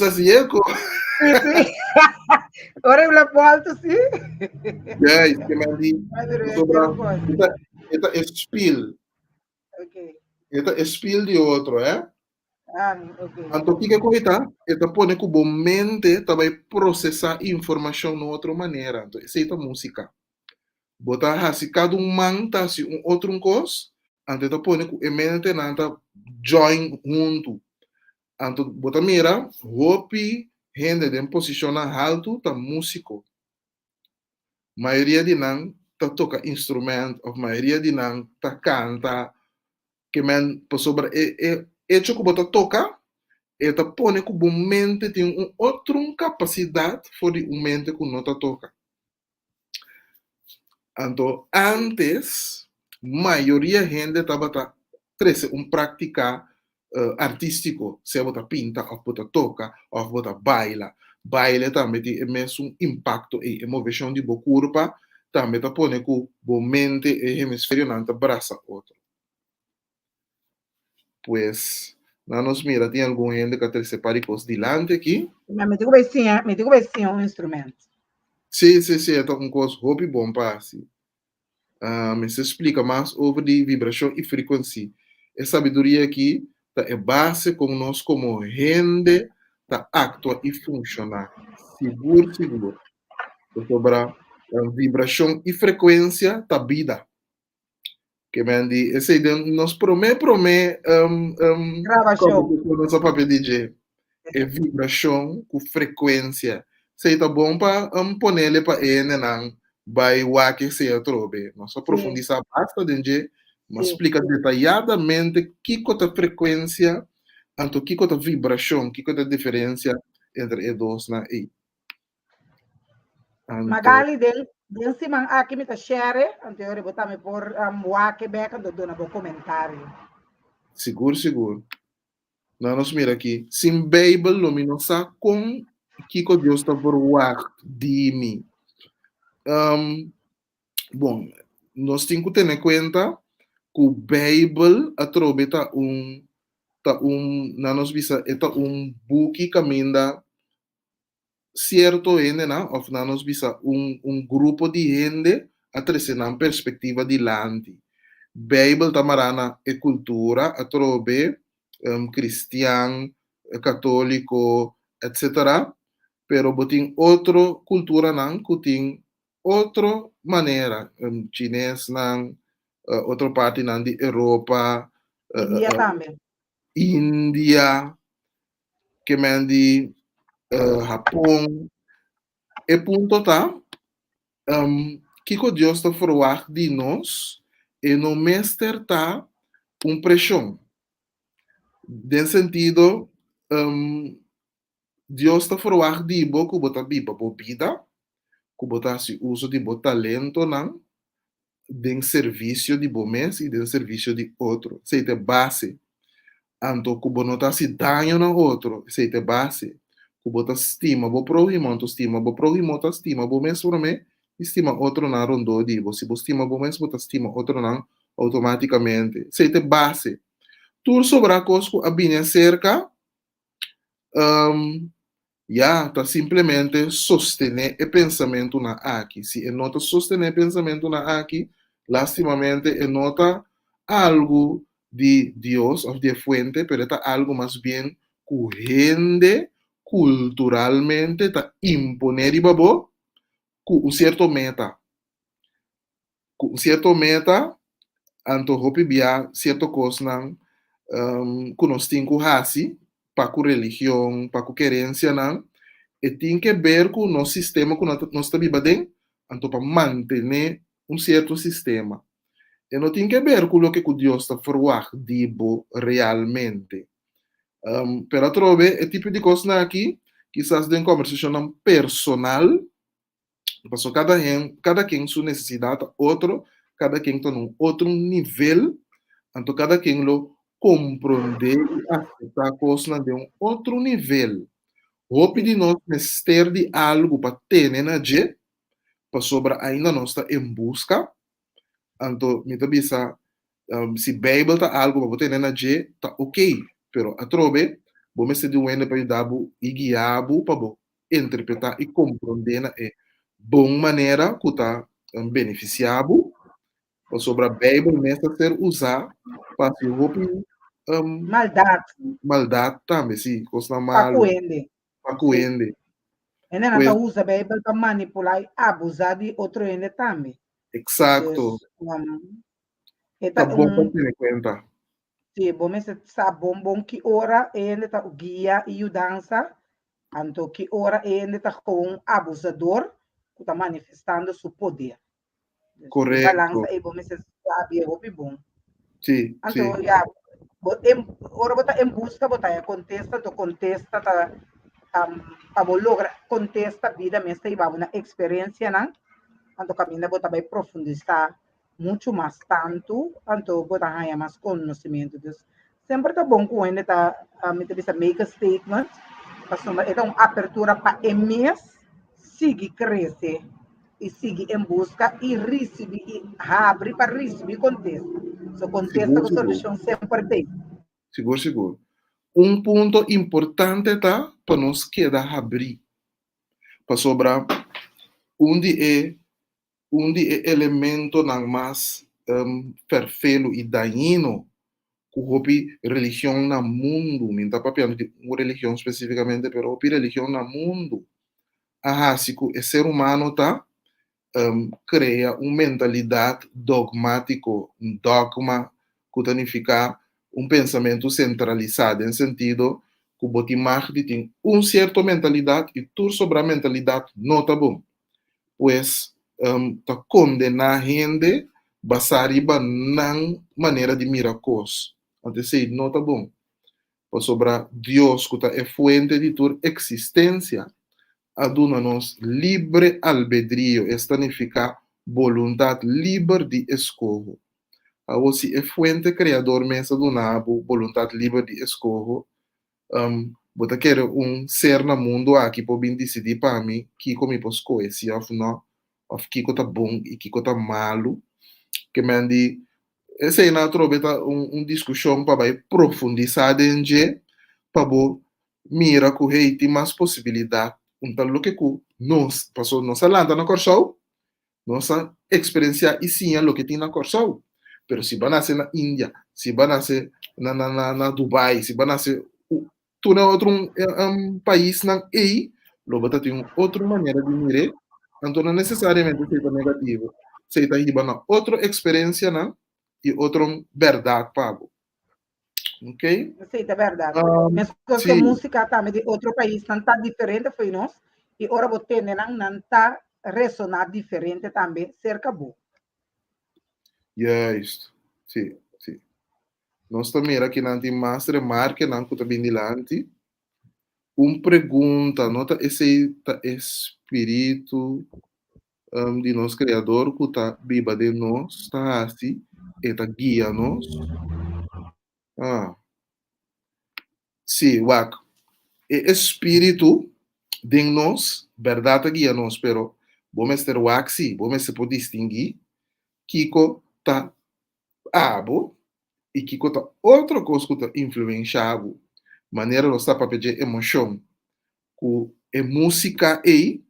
assim, eco. Ora eu levo alto, sim. É, isso que me diz. Eta spiel. Ok. Eta spiel de outro, é? ok. Então, o que é coisa? Ela pode que o mente vai processar informação de outra maneira. Então, essa é a música. Botar se cada um manta se um outro coisa, então ela pode que a mente nanta join junto. Então, botar mira, hopi, gente em posição alto, tá músico. Maioria de nang tá toca instrumento, ou maioria de nang tá canta, que men, por sobre, hecho que botar toca, eta pone que o mente tem outra capacidade fora o mente que não toca. Então, antes, maioria gente estava cresce prática artístico, se você pinta, ou você toca, ou você baila. Baile também tem mesmo impacto e emoção de boa corpo, também tá pone que o mente e hemisfério não te abraça outro. Pues, não nos mira, tem algum gente que te separe com dilante aqui? Me digo besinho um instrumento. Sim, é um coisa hobby bom para assim. Me se explica mais sobre vibração e frequência. A sabedoria aqui é base como nós como gente tá actua e funciona. Seguro. Sobre a vibração e frequência da vida. Que mendi, esse aí nos promete Gravação. como nosso papel DJ. É vibração com frequência. Se tá bom para ponerle para ele não vai o que se atrobe. Nós aprofundizar basta DJ, mas explica detalhadamente que a frequência, tanto que a vibração, que a diferença entre os dois na aí. Magali den simang aqui me tá share, anterior botar me por wake back do dona bo comentário. Seguro. Não nos mira aqui. Sim, Bible luminosa com que Deus está por de mim. Bom, nós temos que ter em conta que o Bible atrobeta na nos visa eta book que caminha certo ende na of na nos visa grupo de gente a trazer na perspectiva de lante. Bible tamarana e cultura atrobe cristiano, católico, etc. Pero botin outra cultura não, que tem outra maneira, chinês não, outra parte não de Europa, India também. Índia, que mandi Japão. E ponto tá, que Deus está falar de nós e no mestre tá pressão. Den sentido, Deus está falar de bo que bota biba bo vida, que bota se uso de bo talento não, den serviço de bo mês e den serviço de outro. Se te base, anto que bo nota se danho na outro, se te base, que bota estima bo próximo, anto estima bo próximo, ta estima bo mês por mim, estima outro na rondo de bo, se bo estima bo mês, bota estima outro não, automaticamente. Se te base, tudo sobre a coisa que a binha cerca, tá simplesmente sostener o pensamento na aqui. Se é nota sostener o pensamento na aqui, lastimamente é nota algo de Deus ou de fuente, pero é algo mais bem que culturalmente tá imponer e babo com um certo meta. Com um certo meta, anto hopi bia certo coisa não, que nós temos que fazer para a religião, para a querência não, e tem que ver com o nosso sistema que nós estamos vivendo, então para manter certo sistema. E não tem que ver com o que Deus está falando realmente. Para trove, é tipo de coisa aqui, quizás de uma conversação personal, porque cada quem sua necessidade, outro, cada quem está num outro nível, então cada quem lo compreender e aceitar a coisa de outro nível. Hope de nós ter de algo para ter na je, para sobra ainda nós está em busca. Então, me bisa, se Bible está algo para ter na je, tá ok. Pero a trobe, vamos ser de um para ajudar e guiar para interpretar e compreender na boa maneira que está beneficiado. Para sobra Bible nessa ser usar para se hope Maldade, maldade também, sim, coisa malo, pacuende. pacuende. E não Pues, tá usa bem para manipular e abusar de outro ende também. exacto, Dus, está eta bom para ter em conta. sim, bom, mas sa bom que ora ele tá o guia e o dança, anto que ora ele tá com um abusador que tá manifestando seu poder. Dus, e balança Correcto, e bom, mas sabe, é bom. sí, Anto, sí, ya, ora bota em busca, bota contesta, tá, para logra contesta vida mesmo e vai uma experiência, não? Anto caminha bota vai profundizar muito mais tanto, anto bota ganha mais conhecimento. Dus, sempre tá bom com ele tá, me bisa make a statement, passou é uma abertura para emes, seguir crescer e seguir em busca e receber, e abre para receber contexto. So, contesta seguro, com seguro, solução sempre tem. seguro, seguro. Um ponto importante tá para nós quedar abrir, para sobrar onde é elemento não mais perfeito e dañino que hopi religião no mundo, não está papiando de uma religião especificamente, pero hopi religião no mundo. Se o ser humano tá cria uma mentalidade dogmático, um dogma que significa um pensamento centralizado, em sentido que o botimar tem uma certa mentalidade e tudo sobre a mentalidade não tá bom. Pois tá condenar a gente basado na maneira de miracos. Antes sei, não tá bom. Para sobre Deus que é fuente de tua existência, aduna-nos livre albedrío, esta significa vontade livre de escolha. A você é fuente criador mesa do nabo, vontade livre de escolha. Bota querer ser no mundo aqui para bem decidir para mim que como eu posso conhecer ou não, ou que tá bom e que tá malo, que me andi essa aí na trobeta discussão para vai profundizar em para mira que hey, tem mais possibilidade então lo que nós passou nossa landa na Corsau nossa experiência e sim lo que tem na Corsau pero se vai nascer na Índia se vai nascer na Dubai se vai nascer tu na outro país na aí lo bota tem outra maneira de mirar então não necessariamente seja negativo seja riba na outra experiência na e outra verdade pago ok Sim, é verdade. um, Mas que a sim música também de outro país não está diferente foi nós, e ora você não está ressonar diferente também, cerca bom. juist sim sim nós também aqui na master marca não que também dilante pergunta nota esse espírito de nosso criador que está viva de nós está assim e está guia nós sim wak e espírito de nós verdade guia nós pero vamos ter wak sim vamos se pode distinguir Kiko tá abo e Kiko tá outra coisa que tá influenciado maneira de estar para pedir emoção que é música e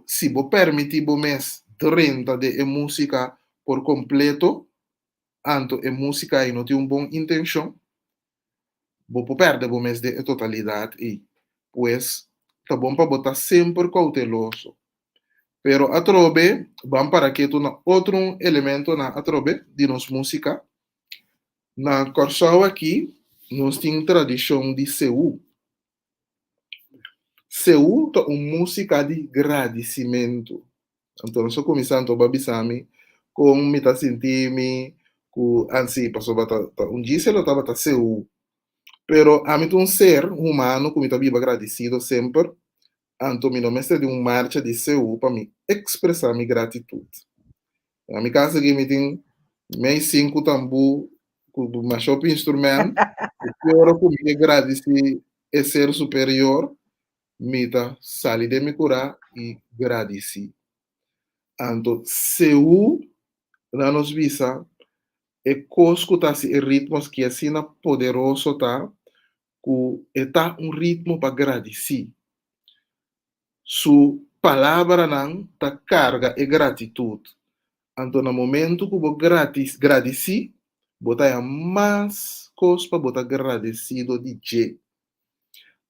se bo permitir bo mes 30 de música por completo anto é música e não tem boa intenção bo perde bo mes de totalidade e pues tá bom para botar sempre cauteloso pero atrobe vamos para que tu na outro elemento na atrobe de nos música na Corsau aqui nós tem tradição de Seul Seul é uma música de agradecimento. Então, estou começando a babisami com me tá sentindo com ansi passou bata dia se lo estava tá Seul. Pero a mim um ser humano que me tá vivo agradecido sempre. Anto me nome de uma marcha de Seul para me expressar minha gratitude. A minha casa que me tem mais 5 com uma shopping instrumento. E agora comigo agradecer é ser superior. Mita sali de me curar e gradeci. Anto, se u na nos visa, e cosco tá se ritmos que assim poderoso tá, que está ritmo para gradeci. Su palavra não tá carga e gratitude. Anto, no momento que vou gradeci, bota é mais coisa para botar agradecido de je.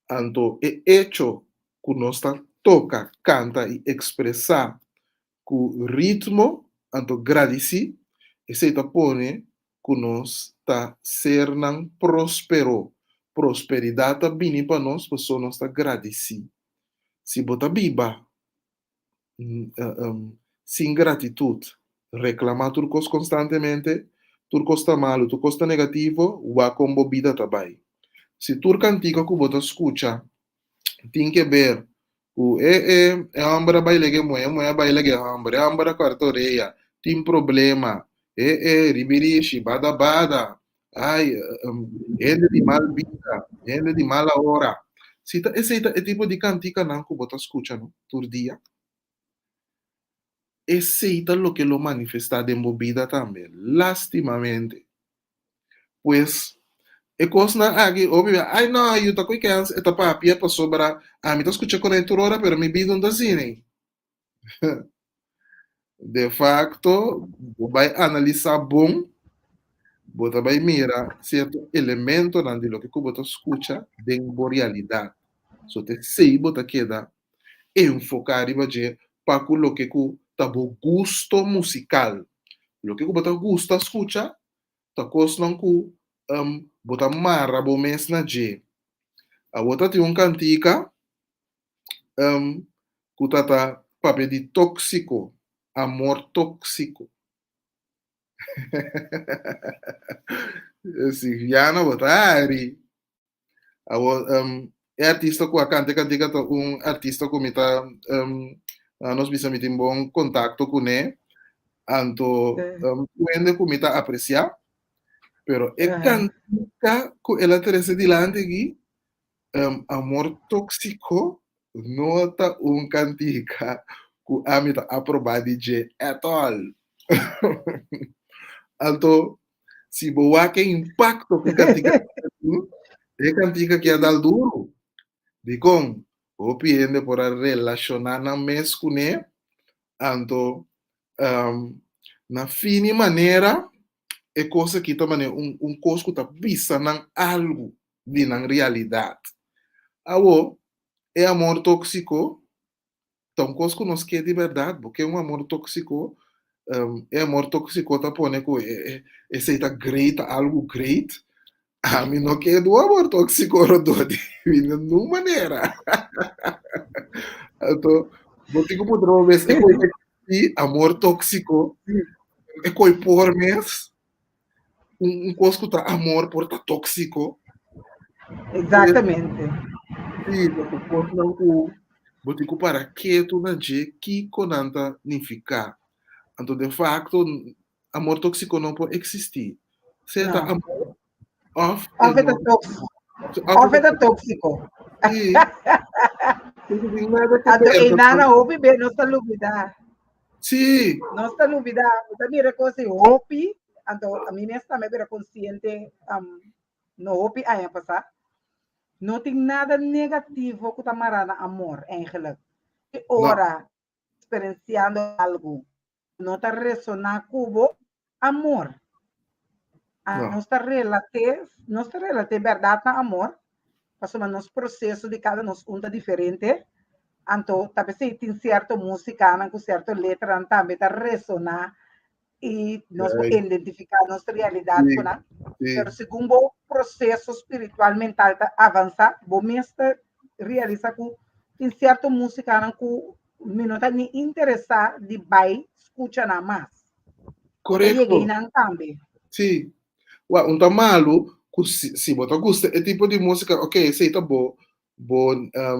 Anto é hecho que nós toca, canta e expressar com ritmo, anto agradeci, e se pone que nós está ser não próspero. Prosperidade tá bem para nós, pessoas nós está agradeci. Se bota biba, sem gratitude, reclamar turcos constantemente, turcos está malo, turcos está negativo, va com vida também. Se turca antiga que bota escuta, tem que ver o hambra baile que moe baile que hambra quartoreia, tem problema, ribiri bada bada, ai, ele de mal vida, ele de mala hora. Esse é o tipo de cantica não que bota escuta, no, por dia. Esse é o que lo manifesta de movida também, lastimamente. Pues, e coisa na agi, óbvio, ai não, eu tô com que esta papia para sobrar, me tá escutando com a hora, pero me vida não assim. De facto, vai analisar bom, bota vai mira certo elemento nan de lo que bota escuta dentro realidade. So te sei bota queda enfocar e baje para lo que ku tabo gusto musical. Lo que bota gusta escuta, ta cos não ku bota marra bo mes na je. A outra tem cantica kutata papel de tóxico, amor tóxico. Silviana Botari. É artista com a cantica um artista com mita nós precisamos ter um bom contato com ele. Anto quando com mita apreciar, pero é cantica com ela teresa dilante aqui amor tóxico nota cantica com a mita aprovada de at all. Alto, se boa que impacto que cantica é cantica que é dal duro. De com, o piende por relacionar na mes com ele, anto, na fine maneira, é coisa que também coisa que tá vista na algo de na realidade. Awo, é amor tóxico, então coisa que nós quer de verdade, porque é um amor tóxico, é amor tóxico tá pone com é seita great, algo great, a mim não quer do amor tóxico rodou de nenhuma maneira. Então, vou ter que mudar uma vez, é coisa de amor tóxico, é coisa por mês, coisa que tá amor por tá tóxico. Exatamente. Sim, vou ter que parar quieto na gente que conanta nem ficar. Então, de facto, amor tóxico não pode existir. Certo? Amor off é tóxico. Off é tóxico. Sim. E nada houve bem, não está dúvida. Sim. Não está dúvida. Então, mira coisa houve, então a mim mesmo também era consciente, no houve aí a passar. Não tem nada negativo que está marando amor, eigenlijk. E ora, experienciando algo, não está ressonar com amor. Não está relativo verdade na amor, mas nos processo de cada nos um diferente. Então, talvez tem certa música, com certa letra, também está ressonar e nós podemos identificar nossa realidade com ela. Mas segundo o processo espiritual mental avança, você realiza que tem certa música que não está nem interessado de vai escutar nada mais. Correto. E aí também. Sim. Um tá malo, se você gosta é tipo de música, ok, sei tá bom,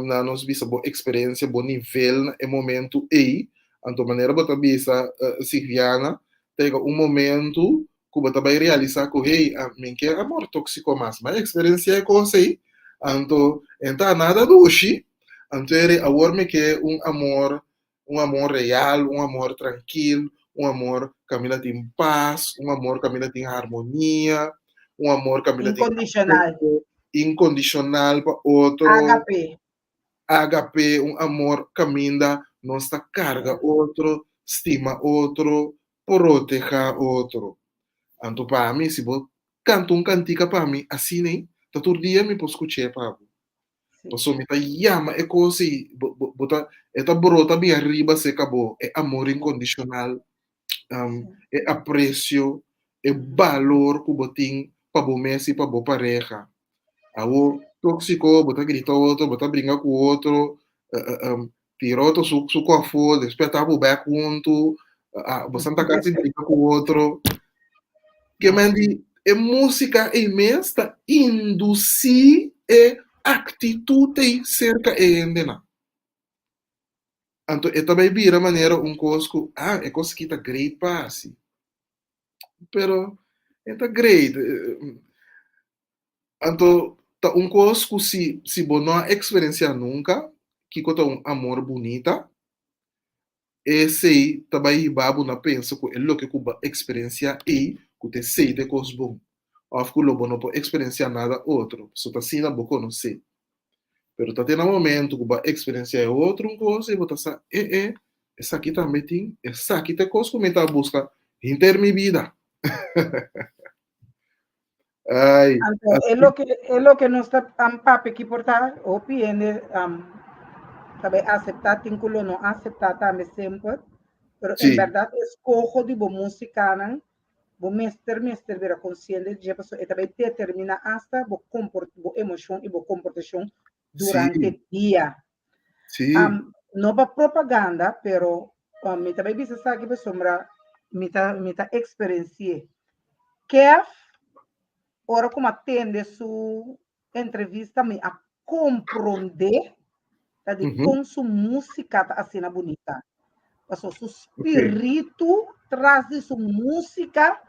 na nossa vista, boa experiência, bom nível, é momento aí, então maneira você vista Silviana, pega momento que você vai realizar com hey, mim que é amor tóxico mas a experiência é coisa aí, então nada do hoje, então agora me que um amor real, um amor tranquilo, um amor Camila tem paz, um amor Camila tem harmonia, um amor Camila incondicional. Tem incondicional para outro. HP, um amor Camila não está carga outro, estima outro, proteja outro. Anto para mim, se vou canto cantica para mim, assim nem, tá todo dia me posso escutar para Sim. Passo me tá llama é così, bota é tá brota bem arriba se acabou, é amor incondicional, Sim. é aprecio, é valor que botin para bo Messi, para bo pareja. Awo tóxico, bota grita outro, bota brinca com o outro, tira outro su coafo, desperta o back junto, você tá casa brinca com o outro. Que mandi é música e mesmo induzir e atitude cerca e endena. Anto e também vira maneira cosco, é coisa que tá great passe. Pero é tá great. Anto tá cosco se bo não experiência nunca, que conta amor bonita, e sei também babu na pensa que é lo que cuba experiência e que te sei de cos bom. Of que lobo não pode experienciar nada outro. Só tá assim na boca não sei. Pero tá tendo um momento que a experiência é outra coisa e você sabe, essa aqui também tem, essa aqui tem coisa que eu busca inter minha vida. Ai, Entonces, assim, es lo que nos está papi que portar o piende sabe aceptar tinculo no aceptar también siempre, pero en sim, verdad escojo de bo música nan bo mister vera consciente de paso e também determina hasta bo emoción y bo comportación durante sim, el día. sim, No va propaganda, pero mi também bisa sabe que sombra mita experiencia. Que ora como atende su entrevista me a compreender tá de com su música tá assim bonita. Passou su ok, espírito traz de su música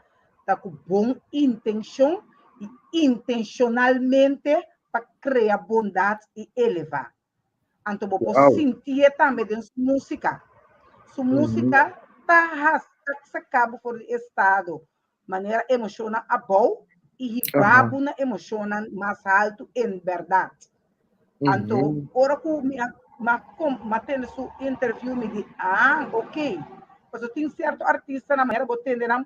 tá com bom intenção e intencionalmente para criar bondade e elevar. Então, vou uau, sentir também de sua música. Sua música tá se acaba por estado, maneira emociona a bom e aham, babu na emociona mais alto em verdade. Então, ora que me tendo su interview me di, ok. Mas eu tenho certo artista na maneira, vou tender na,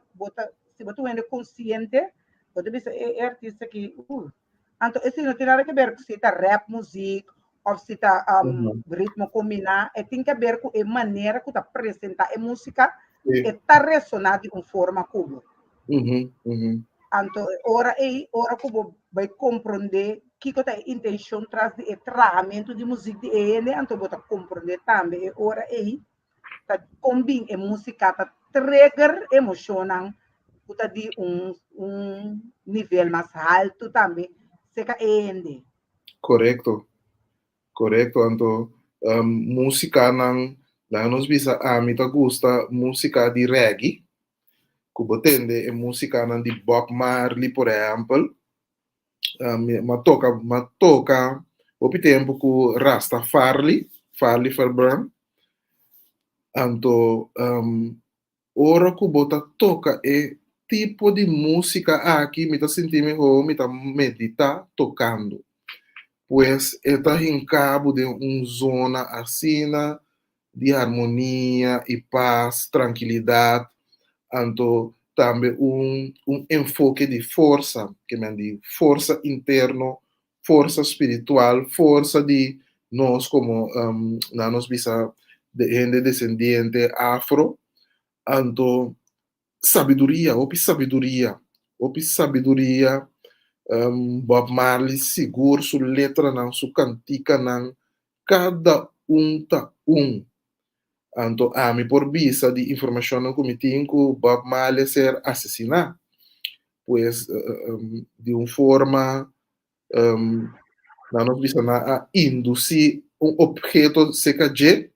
se você é consciente, você dizer, é artista que, então, esse não tem nada a ver com se tá rap music, ou se tá ritmo combinar, tem que ver com a maneira que tá apresentar a música, e tá ressonar de uma forma como. Então, ora como vai compreender que é a intenção traz de tratamento de música de ele, então você compreender também, ora aí, tá combina a música, tá trigger emocional, tá de nível mais alto também, seca ele. correto, correto, anto, música não nos bisa, me tá gusta música de reggae, que botende é música de Bob Marley, por exemplo, ma toca op tempo ku Farley Fairburn, anto ora ku bota toca e tipo de música aqui me tá sentindo me tá medita tocando, pues está em cabo de zona assim de harmonia e paz, tranquilidade, anto também enfoque de força, que me diz, força interno, força espiritual, força de nós como nós bisa de gente descendente afro, anto opi sabedoria, Bob Marley seguro su letra não, su cantica não, cada tá Anto ami por vista de informação que me tinha que Bob Marley ser assassinado, pues de uma forma na nossa vista na induzir objeto seca que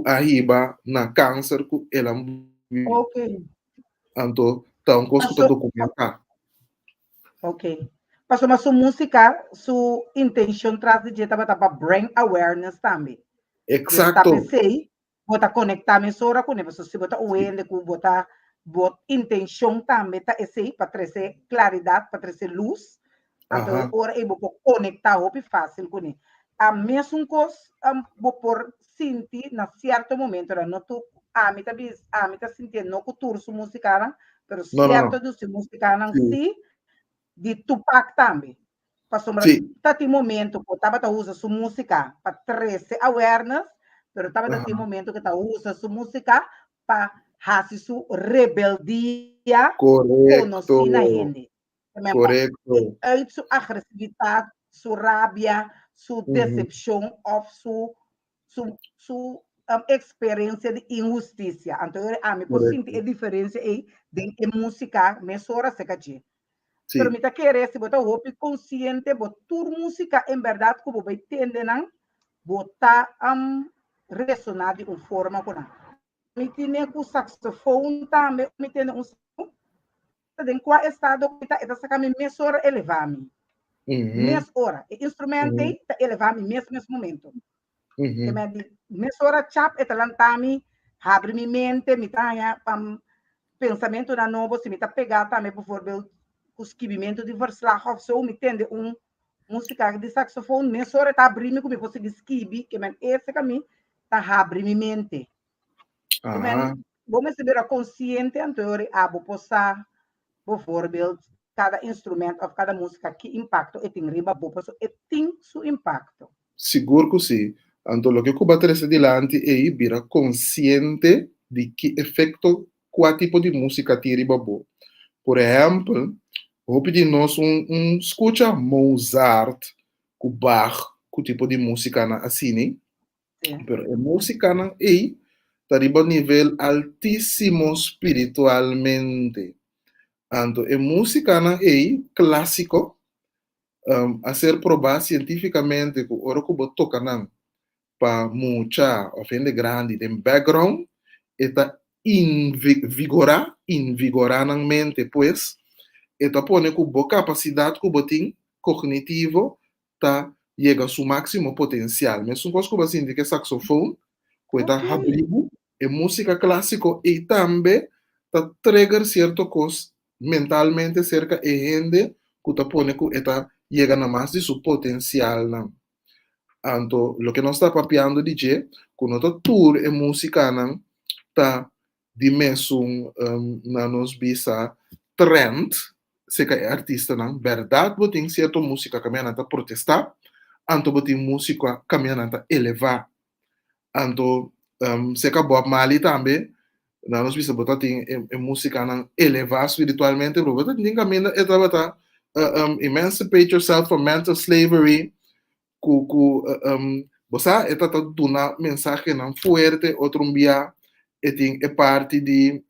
arriba na câncer que ela Ok. anto tá um coisa que tá Passou, documentar. ok. Passou, mas sua música, sua intenção traz de jeito para bring awareness também. Tá Exacto. pensei, bota conectar mesora com ele, se bota o ende com bota intenção também tá esse para trazer claridade, para trazer luz. Então, Aham. ora eu vou conectar o fácil com ele. A mesma coisa, vou por sentir na certo momento, não tu a mim tá sentindo no cultura musical, pero No, no, certo no. do se música não Sí, si, de Tupac também. Passou sí. tati momento que tava ta usa sua música para trazer awareness, pero tava tati Ajá. momento que ta usa sua música para fazer sua rebeldia Correcto, conhecida na gente. Também para correcto. uit sua agressividade, sua rabia, sua Ujú, decepção of sua experiência de injustiça. Então, a mim, posso sentir correcto. a diferença aí de música, mas ora se caché. Pero Sí. me querer se botar hopi consciente, botar música em verdade como vai entender não, botar ressonar de uma forma com não. Me tinha com saxofone também, me tinha um em qual estado que está essa caminho mesora elevar-me. Ujú, Mes hora, o instrumento ujú, está elevar-me nesse momento. Que ujú. me di, mes hora chap etalantami, abre minha mente, me traga pensamento na novo, se me tá pegar também, por exemplo, o escrevimento de verslag of so, me entende? Música de saxofone, nem só está abrindo como eu posso escrever, que men esse caminho está abrindo minha mente. Que men, Ah, vamos saber a consciente, então, vou postar, por exemplo, cada instrumento ou cada música que impacto e tem riba, vou postar, e tem seu impacto. seguro que sim. Então, o que eu bater esse dilante é vira consciente de que efeito, qual tipo de música tira babo. Por exemplo, vou pedir nós escuta Mozart, com Bach, com tipo de música na assim, né? Sim. Pero a música na aí está a nível altíssimo espiritualmente. Então, a música na aí clássico a ser probado cientificamente que o oro que toca não para mucha ofende grande de background está invigorar na mente pues eta pone que a capacidade que tem cognitivo tá chega a seu máximo potencial mesmo coisa que você indica saxofone que está Ok. abrigo e música clássica e também tá trigger certo coisa mentalmente cerca e gente que tá pone que eta chega na mais de seu potencial não. Anto, lo que nós está papiando DJ, quando nós tour e música não tá de mesmo na nos bisa trend, se que é artista não, verdade, botem certa música caminhando a protestar, anto botem música caminhando a elevar, anto se que Bob Marley também, na nos bisa botar tem música não elevar espiritualmente, bro, botar tem caminhando e tá botar emancipate yourself from mental slavery, bosa esta tá dando mensagem não forte outro dia e tem é parte de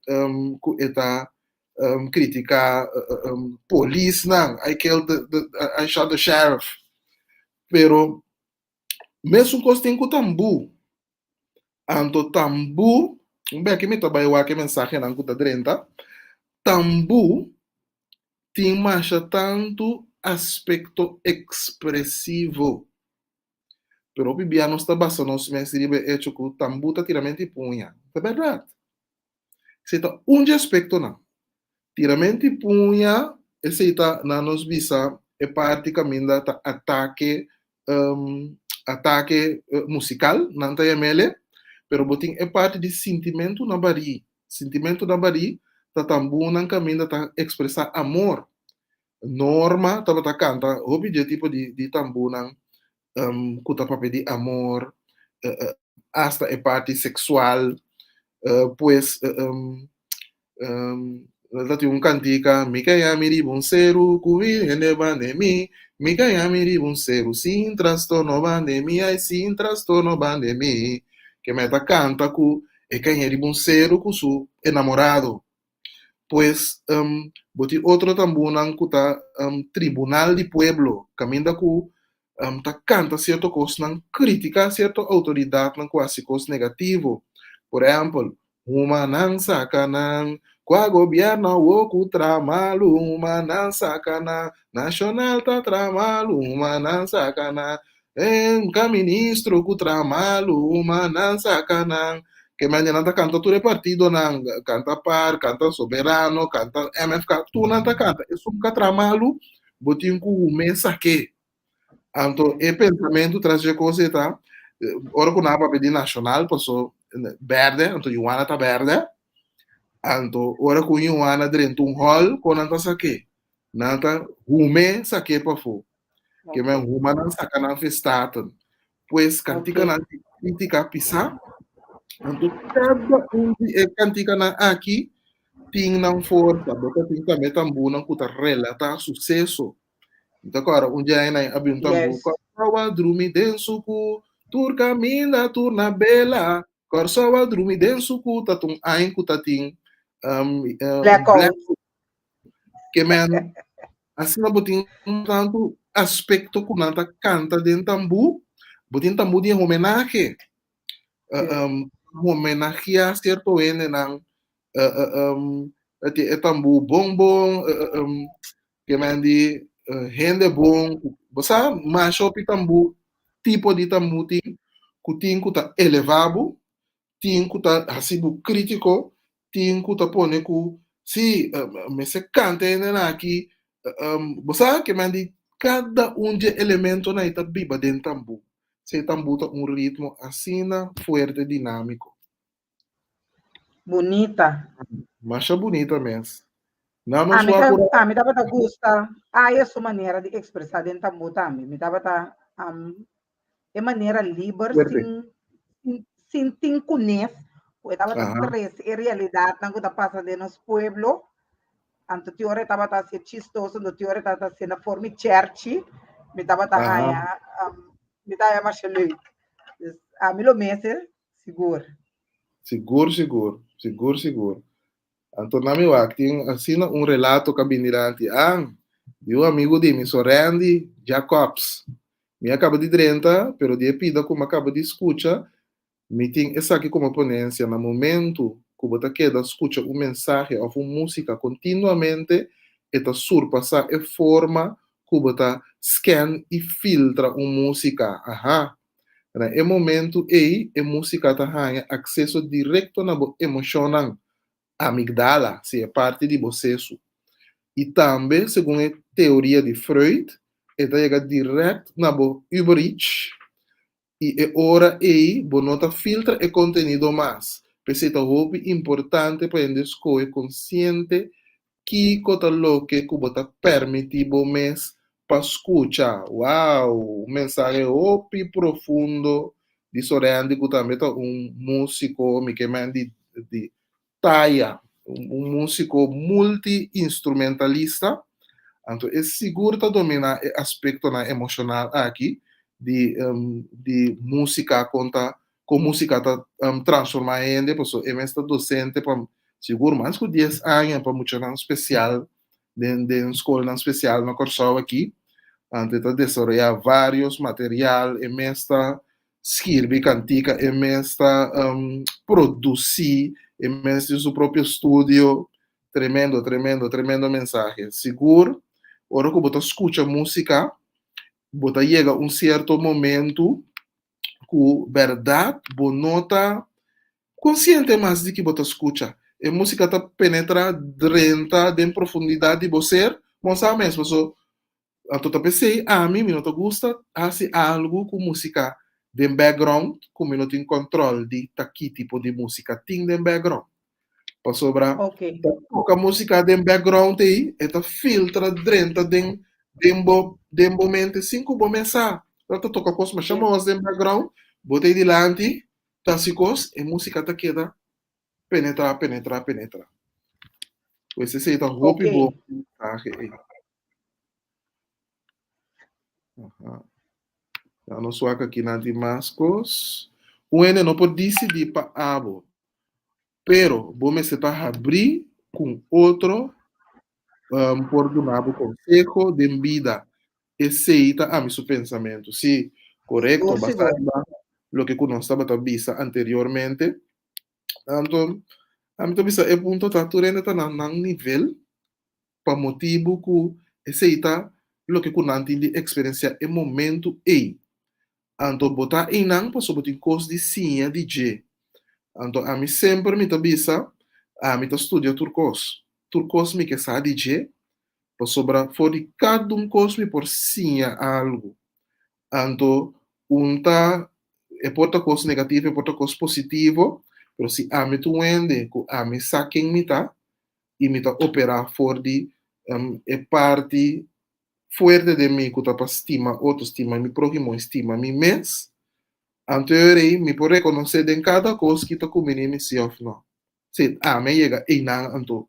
ku eta criticar police não I killed I shot the sheriff pero mesmo que tem com tambu anto tambu bem aqui me trabalho aqui mensagem não com drenta tambu tem mais tanto aspecto expressivo. Pero o Bibiano está bastante nos mensagens hecho que o tambu está tiramente e punha. É verdade. Se está aspecto não. Tiramente e punha, esse está na nos visa é parte caminho da ataque ataque musical, não tem mele, pero botin é parte de sentimento na bari. Sentimento na bari, tá tambu não caminho da expressar amor. Norma, tá canta, o objetivo de tambu não cuta papel de amor, hasta a parte sexual, pues, dati un cantica, mica ya miri bun seru, cubi hene bande mica ya miri bun seru, sin trastorno bande mi, ai sin trastorno bande mi, que meta canta cu, e canheri bun seru cu su enamorado. Pues, boti outro tambunan kuta tribunal de pueblo, caminda ku ta canta certo coisa, não critica certa autoridade, não quase coisa negativo. Por exemplo, uma não saca não, qua governo o cu tramalu, uma não saca não, nacional tá tramalu, uma não saca não, ministro cu tramalu, uma não saca não, que mañana canta tu partido não, canta par, canta soberano, canta MFK, tu não canta, isso que tramalu, botinho com o mensaque. Então, e pensamento traz de coisa, tá? Ora que nada para pedir nacional, passou verde, então Joana tá verde. Anto, ora com o ana dentro um hall, com nanta saque. Nanta, rume saque pa fo. Que me Ok. ruma nan saka nan festaten. Pues, cantica Ok. nan critica pisa. Anto, cada cantica nan aqui, ting nan força. Bota ting também tambu nan kuta relata sucesso. Então, agora, um dia aí abri um tambu. Yes. Corsoa drumi densuku, tur caminha, tur na bela. Corsoa drumi densuku, tatung ain kutating black Blackout. que man assim na botin tanto aspecto que nanta canta dentro tambu, botin tambu de homenagem, Yes. homenagear certo ene nang é tambu bombom, que man di rende bom, você mas o tambu tipo de tambu tem que tá elevado, tem que tá assim crítico, tem que tá pone que se me se canta aqui, você que man di cada de elemento na ita biba dentro tambu, se tambu tá ritmo assim forte dinâmico, Bonita. mas é bonita mesmo. Não A nos me vai por me dava ta gusta. Essa maneira de expressar dentro da muta me dava ta é maneira livre fuerte. sem tem conhece. Eu tava ta Ajá, três é realidade não que tá passa de nos pueblo. Anto teoria tava ta ser chistoso, no teoria tava ta ser na forma church. Me dava ta ajá. me dava mais leuk. A me lo mese seguro. Seguro, seguro, seguro, seguro. Antonami Acting, assina um relato cabinilante. E o amigo de mim, Randy Jacobs. Me acaba de 30, pero de pida como acaba de escuta, me tem essa aqui como ponência, no momento que você queda escuta uma mensagem ou uma música continuamente, eta surpassa a forma que você scan e filtra uma música. Aha. É momento aí, a música tem acesso direto na emocional amigdala, se é parte de processo. E também, segundo a teoria de Freud, ela chega direto na überreach e é hora aí, bonota filtra e conteúdo mais. Peseta roupa importante para a escolha consciente que cota lo que bota permitivo mes para escutar. Uau, mensagem roupa profundo de Sorandi que também músico, me que de Taya, músico multi-instrumentalista. Então, é seguro que domina o aspecto emocional aqui, de música, com música transformar em, porque eu estou docente, para seguro mais que 10 anos, para muito não especial, de escola não especial na Corsol aqui, então, desenvolver vários material, e mestra escrever cantica, e mestra produzir, e mestra seu próprio estúdio, tremendo, tremendo, tremendo mensagem. Seguro, hora que você escuta música, você chega um certo momento que, verdade, você nota consciente mais de que você escuta. A música tá penetra dentro da profundidade de você, mas sabe mesmo, então, pensei, a mim não gusta fazer algo com música de background, como não tenho controle de que tipo de música tem de background. Para sobrar, Ok. toca música de background aí, eta filtra dentro de momento, 5 mensagem. Então, toca coisas mais chamosas de background, botei delante, tá se coisa, e música tá queda, penetrar, penetrar, penetrar. Esse aí tá roupa Ok. e bom. Já não sou aqui na Damascus. O N não pode decidir para abo. Pero, vou me separar abrir com outro por do nabo consejo de vida. Esse aí tá a meu pensamento. Se correto, Seguro, bastante seguro. lo que nós estava vista anteriormente. Então, a minha vista é ponto tá turendo tá na nível para motivo que esse aí tá lo que nós de experiência é momento aí. Então, botar inang pa sobotin course de sinha de J. Então, a mim sempre me tabisa, a mim estudia turcos. Turcos me que sabe de J, pa sobra for de cada curso me por sinha algo. Então, tá é porta coisa negativo, é porta coisa positivo, Pero si ame tu wende, ku ame saking mita, e mita opera for di e parte fuerte de mim, que tapa estima, autoestima, mi prójimo estima, mi mes, anteriormente me por reconhecer em cada coisa que está comigo em si ou não. Se me chega e não, então,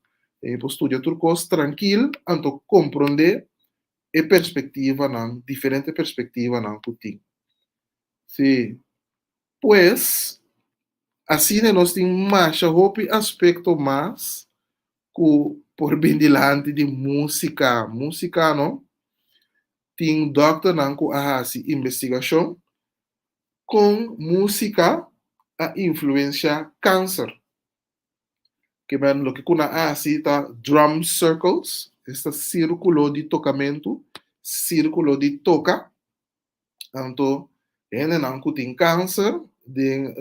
por estudiar turcos tranquilo, então compreender a perspectiva, não, diferente perspectiva, não, que tem. Sim, pues, assim nós temos mais aspecto mais que por bem delante de música, não? Tem doctor não que a investigação com música a influência câncer. Que ben lo que kuna tá drum circles, este círculo de tocamento, círculo de toca. Então, ene não que tem câncer, de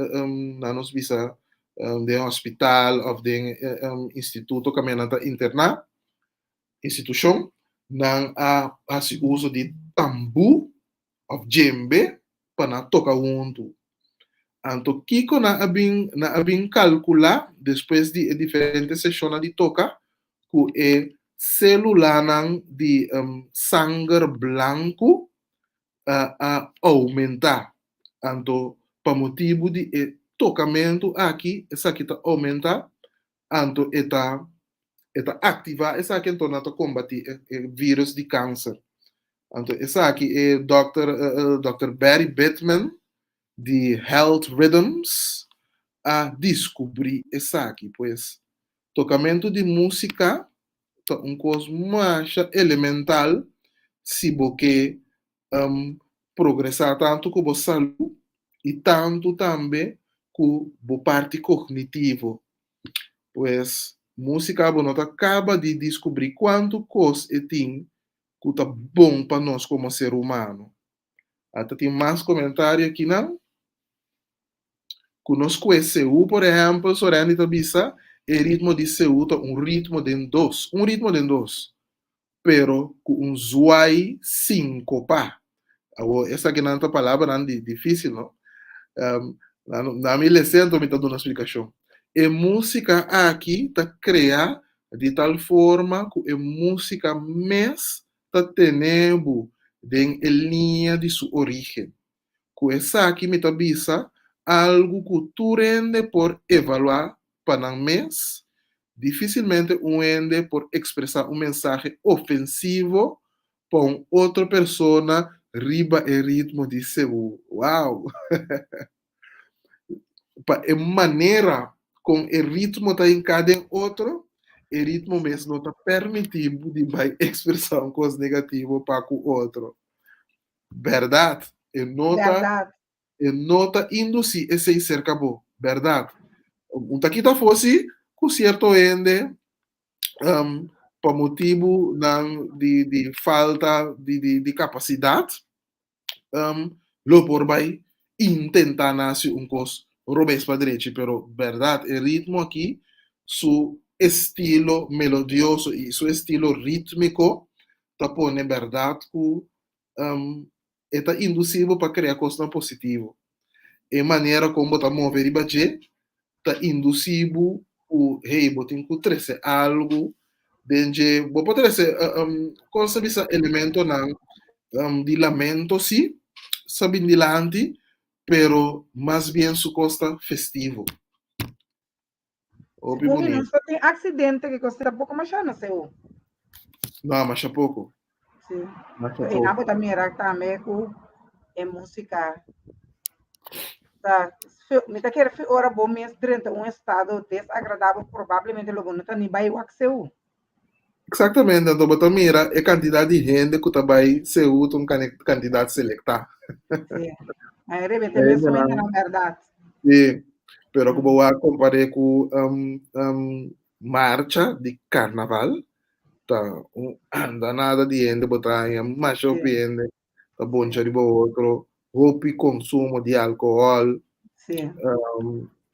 na nos visa de hospital of de instituto que menata interna, instituição, não a se uso de tambu of djembe para tocar junto. Então, Kiko na abin calcular, depois de diferentes sessões de toca, que é célula de sangue branco a aumentar. Então, para motivo de tocamento aqui, essa aqui está aumentar, então está ativar, essa aqui então está combater o vírus de câncer. Então, essa aqui é Dr. Barry Bettman, de Health Rhythms, a descobrir isso aqui, pois tocamento de música é uma coisa mais elemental se você progressar tanto com a saúde e tanto também com a parte cognitiva, pois música você acaba de descobrir quanto coisa tem que está bom para nós como ser humano. Até tem mais comentário aqui, não? Conosco é CU, por exemplo, Sorani Tabisa, o ritmo de CU é um ritmo de dois, pero com um zuai síncopa. Essa aqui não é uma palavra difícil, não? Na minha licença, me está dando uma explicação. A música aqui está criada de tal forma que a música mais está tendo em linha de sua origem. Com essa aqui me está algo que tu rende por evaluar para um mês, dificilmente um rende por expressar um mensagem ofensivo para outra pessoa riba o ritmo de seu. Uau! A maneira com o ritmo está em cada outro, o ritmo mesmo não está permitido de vai expressar uma coisa negativa para o outro. Verdade? Verdade. E nota induzir esse ser acabou, verdade? Taquita fosse com certo ende por motivo de falta de capacidade, lo por vai intentar nascer coisa robes para direito, pero verdade, o ritmo aqui, su estilo melodioso e su estilo rítmico, tá pone verdade que está induzível para criar coisa positiva. E maneira como está mover e bater, está induzível o hey, botem que trazer algo, dentro, vou trazer, como sabe esse elemento de lamento, sim, sabe dilante, pero mais bem su costa festivo. Porque não só tem acidente que custa pouco, mas já não sei. Não, mas é pouco. Sim. E na boa também era também com música. Tá, me tá querendo ora bom mesmo dentro um estado desagradável, provavelmente logo não tá nem vai o axeu. Exatamente, então botar mira a quantidade de gente que também se usa um candidato selectar. Sim. Aí de repente mesmo na verdade. Sim, pero como vou comparar com marcha de carnaval, tá anda nada de gente botar mais gente, tá bom de outro, roupa consumo de álcool. Sim.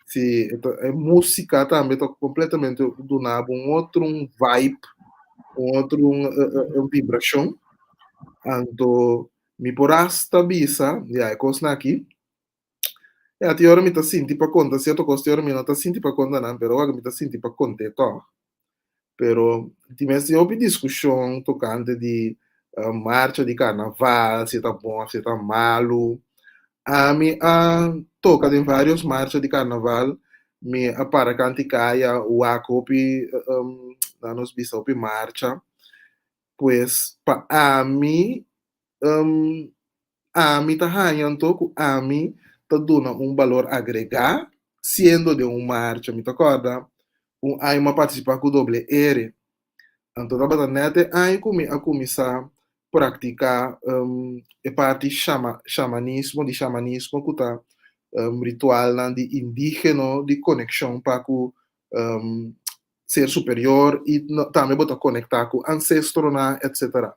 Sim, então, a música também está completamente do nada, outro vibe, outro vibração. Então, me porasta bisa, já é coisa aqui. ti ora mi ta sinti pa conta, certo costi ora mi non ta sinti pa conta nan, pero ora mi ta sinti pa conte to. Pero ti messi opi discussione toccante di marcia di carnaval, se tá bom, se tá malo. A mi tocca in varios marcia di carnaval, mi appare canti caia uaco opi danos bisa opi marcia. Pues pa a mí tahanyan toku a mí te dona un valor agregado siendo de un marcha, me acorda? Hay uma participar com doble R. Então, da net, aí come a começar a praticar a parte xamanismo, de xamanismo, que tá ritual lá de indígena, de conexão para com ser superior e também botar conectar com ancestro, etc.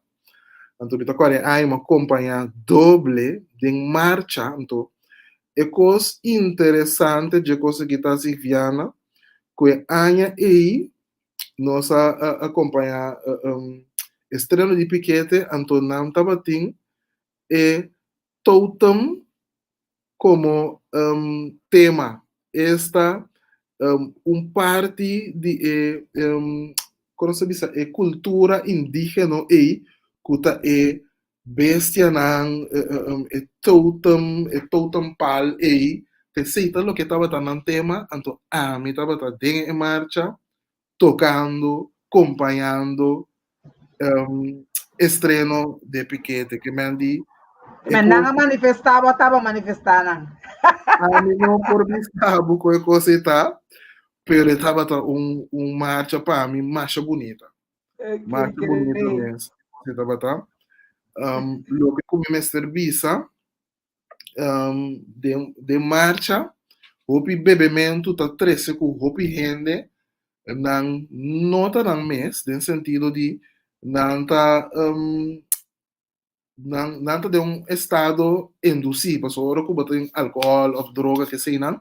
Então, me acorda, aí uma companhia doble de marcha, então, é coisa interessante de coisa que está se viana, que Anya e nossa acompanhar estrela de Piquete, Antonam Tabatin, e Totem como tema. Esta parte de como se diz, cultura indígena e kuta bestia nan totem pal e te seita lo que estava tan tema, anto me estava en marcha tocando, acompanhando estreno de Piquete, que me di Mas não manifestava, estava manifestando. a mim não por vista buco coisa tá, pero estava marcha para mim marcha bonita. Marcha bonita mesmo. Você estava tá. Lo que come me serviça de marcha, hopi bebimento tá 13 com hopi rende não nota não mês, no sentido de não tá de um estado induzido, para só que botar álcool ou droga que sei não,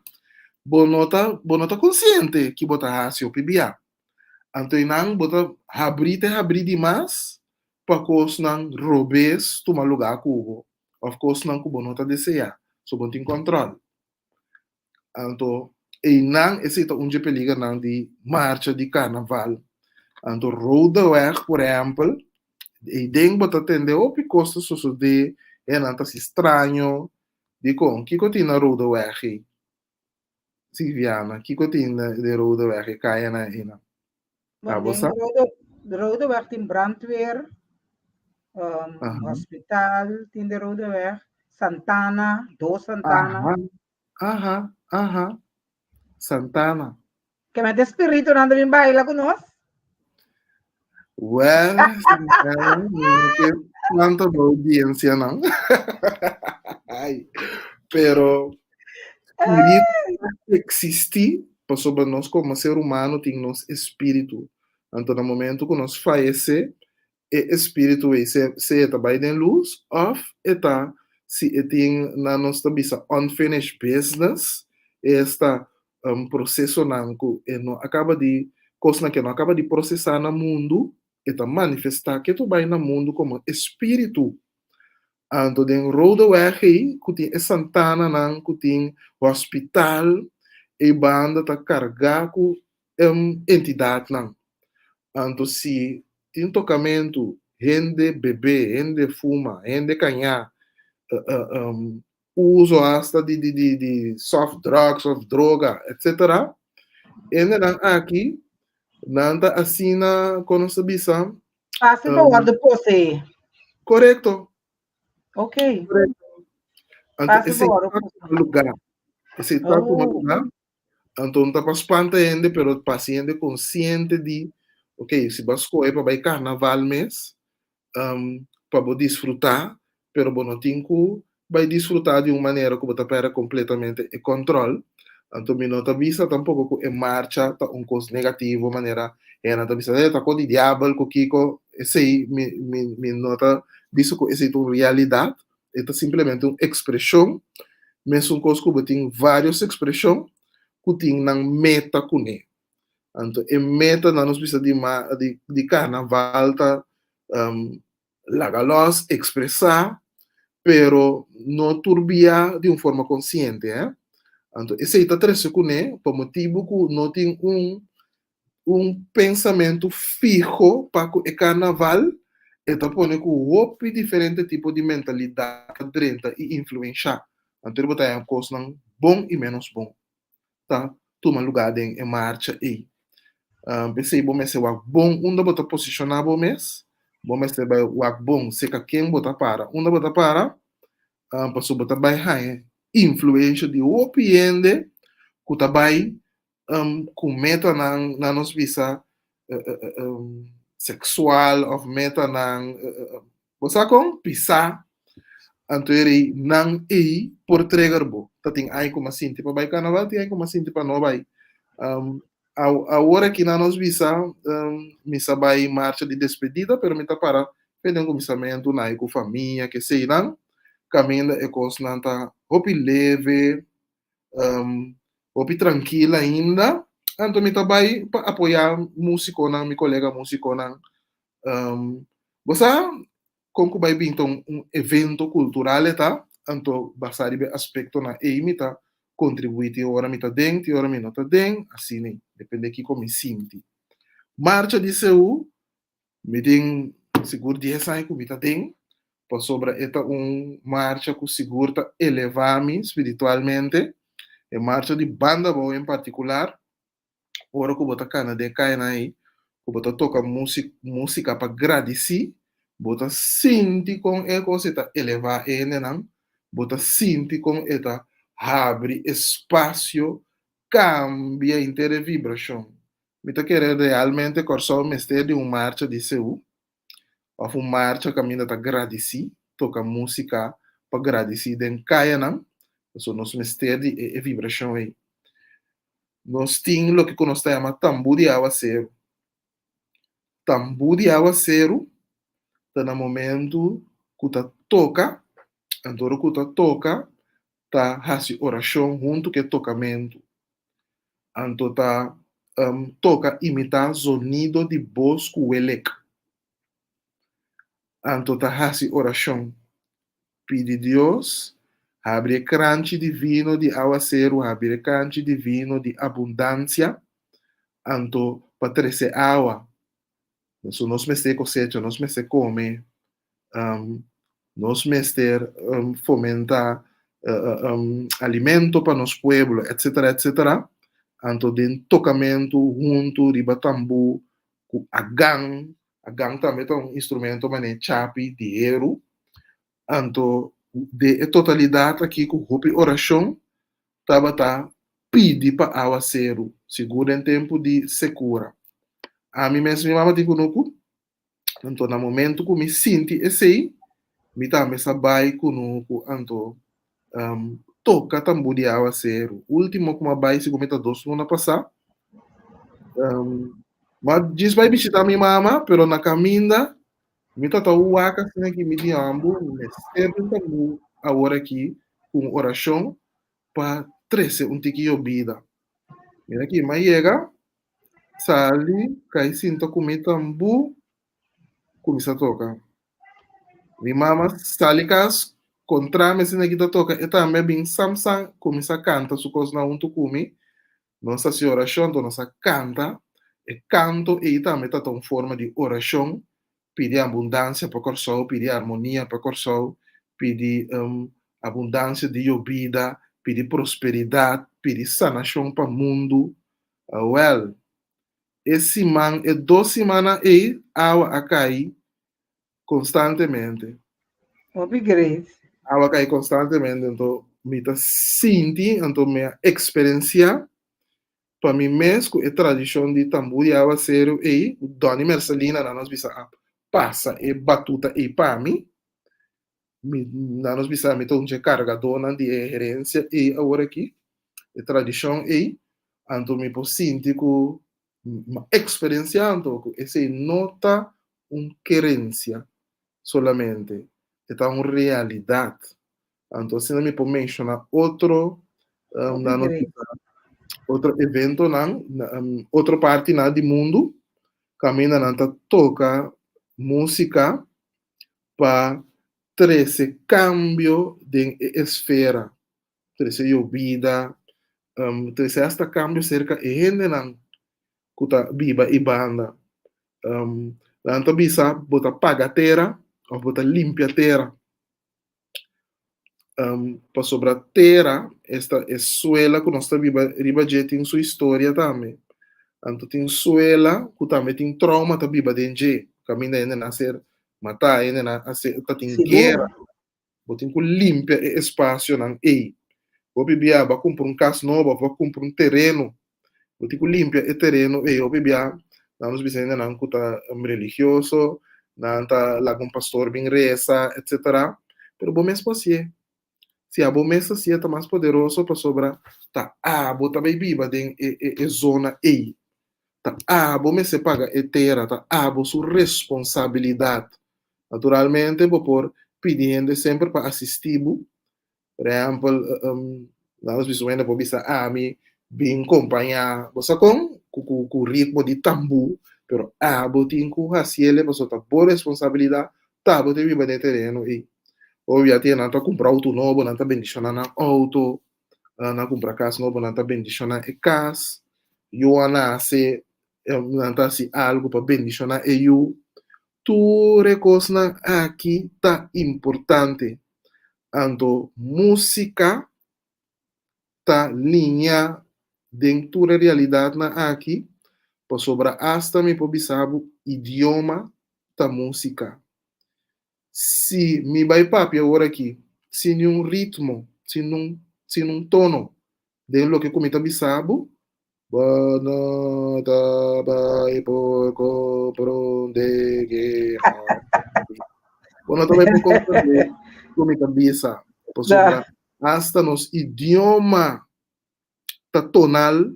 bonota consciente que botar assim o PBA. Então não bota abrir demais para que não roubes tomar lugar cubo, of course não que bonota desejar, só botar em controle. Então e não existe perigo não de marcha de carnaval. Então Rodeweg, por exemplo, e denk que atender o picosto sucede e não tá estranho de com que continua Rodeweg Silviana, que continua de Rodeweg caia na ina. De Rodeweg tem brandweer, hospital, tem de Rodeweg, Santana, do Santana. Santana. Que me espírito não deve bailar com nós? Well, tanta audiencia, não? Pero espírito existe, sobre nós como ser humano tem nosso espírito. Então, no momento que nós falece, o espírito se está bem em luz, ou está se tem na nossa bisa unfinished business, está processo não que não acaba de coisa que não acaba de processar no mundo, está manifestar que tu vai no mundo como espírito. Então, tem Rodeweg, que tem Santana, não, que tem hospital, e banda está carregada com entidade, não. Então, se tem tocamento, rende bebê, rende fuma, rende canhar, uso hasta de soft drugs, soft droga, etc. E não aqui, nada assina com nossa bisa. Passa no guarda você. Correto. Ok. Correto. Então, esse lugar. Esse está como lugar. Então, está para espantar ainda, pero o paciente consciente de, ok, se vas a ir para carnaval mês, para desfrutar, pero não tem que vai desfrutar de uma maneira que você perde completamente o controle. Então, me nota vista tampouco que em marcha tá coisa negativo, maneira é nota vista tá com o diabo, com Kiko, esse me nota visto que esse é uma realidade, é simplesmente uma expressão, mas um coisa que tem várias expressões que tem na meta com ele. Então, a meta na nossa vista de carnaval tá lagalos, expressar, pero não turbia de uma forma consciente, Então, esse aí está três né, por motivo que não tem pensamento fijo para o carnaval, então põe que o diferente tipo de mentalidade dentro e influenciar. Então, botar uma coisa bom e menos bom. Tá? Toma lugar em marcha aí. Pensei, bom, mas é bom, onde botar posicionar bom mês, bom, mas é bom, se quem botar para, onde botar para, para botar vai influência de opiende, que também com meta na nos visa sexual of meta na você com pisar anterior não e por tregar bo tá tem aí como assim tipo vai carnaval tem aí como assim tipo não vai um, a hora que na nos visa missa vai marcha de despedida pero me tá para perdendo começamento na com família que sei não caminho é coisa não tá hopi leve hopi tranquila ainda então me tá vai apoiar músico na meu colega músico na você como vai vir então evento cultural tá então basari be aspecto na EIMI tá contribuir ora mi tá dentro ora mi não tá dentro assim né depende que como sinti marcha de seu me tem seguro de essa aí que tá dentro para sobra esta marcha que seguro tá elevar-me espiritualmente é marcha de banda boa em particular ora que bota cana de cai aí que bota toca música para agradecer bota sinti com e coisa tá elevar ele não bota sinti com eta abre espaço cambia inteira vibração me tá querendo realmente corso o mestre de marcha de seu ou marcha caminho tá agradecer toca música para agradecer den caia não so nos mestre de vibração aí nós temos o que nós chamamos tambu de aguaceiro. Tambu de aguaceiro está no momento que está toca, então que está toca, está fazendo oração junto com o tocamento. Então está toca imitar sonido de voz cuelec. Então está fazendo oração. Pede Deus, abre crante divino de aguaceiro, abre crante divino de abundância, então para trazer água. So, nós mestre cosecha, nós mestre come, nós mestre fomenta alimento para nos pueblo, etc, etc. Anto den tocamento junto, riba tambu, a gang também é um instrumento mané chapi, dinheiro. Anto de totalidade aqui com hopi oração, tava tá pedi para aguaceiro, seguro em tempo de secura. A mim mesmo, minha mama digo no então, no momento que me sinto esse, me também sabai conosco, então, toca tambu de água zero. Último que me vai se cometa 2 semanas passar. Mas diz vai visitar minha mama, pero na caminda, me tá o waka assim que me diambo, me serve tambu agora aqui com oração para trazer tiquinho vida. Mira aqui, mas chega, sali, cai sinto comer tambu, começa a tocar. Mi mama salikas contra me sina kita toca e também bem samsang começa a cantar su coisa na kumi nossa se oração nossa canta e canto e também tá tão forma de oração pedir abundância para corso pedir harmonia para corso pedir abundância de vida pedir prosperidade pedir sanação para o mundo well esse man é 2 semanas e a cair constantemente. Obrigado. Água cai constantemente, então me tá sentindo, então minha experiência para mim mesmo é tradição de tambu de água zero e Doni Marcelina na nos bisa passa e batuta e para mim na nos bisa me tô carga dona de herência e agora aqui é tradição e então me posso sentir com experienciando esse nota querência solamente é uma realidade. Então, se não me pode mencionar outro evento, outra parte do mundo, caminha na toca música para trazer cambio de esfera, trazer vida, Entonces hasta cambio cerca e gente nan kuta biba e banda. Nanto bisa bota paga terra ou bota limpia terra. Para sobra terra, esta é suela que nós biba riba jet em sua história também. Anto tem suela que também tem trauma tá biba dentro. Caminha ainda nascer matar ainda nascer tá tem guerra. Botin que limpia o espaço nan ei. Vou bibia ba comprar casa nova, vou comprar terreno. Botin que limpia o terreno ei, vou bibia nós bisenda nan kuta religioso, nan ta lá com pastor bem reza, etc. Pero bom mesmo assim. Se a bom mesmo assim tá mais poderoso para sobrar, tá bota bem biba den zona ei. Tá bom mesmo se paga terra, tá bo sua responsabilidade. Naturalmente, vou por pedindo sempre para assistir, por exemplo, nós visualizamos por bisa me bem acompanhar, você com o ritmo de tambu, pero botin com a ciele, você tá por responsabilidade, tá botin viva de terreno e obviamente não tá comprar auto novo, não tá bendicionar na auto, não comprar casa novo, não tá bendicionar e casa, eu nasce, não tá se algo para bendicionar e eu tu recosna aqui tá importante. Ando música tá linha dentro da realidade na aqui, para sobra hasta me pobisabo idioma tá música. Se me vai papi agora aqui, se nenhum ritmo, se num tono, de lo que comita bisabo, banata vai por compreender. Bueno, também por compreender como cabeça, por sobrar hasta nos idioma ta tonal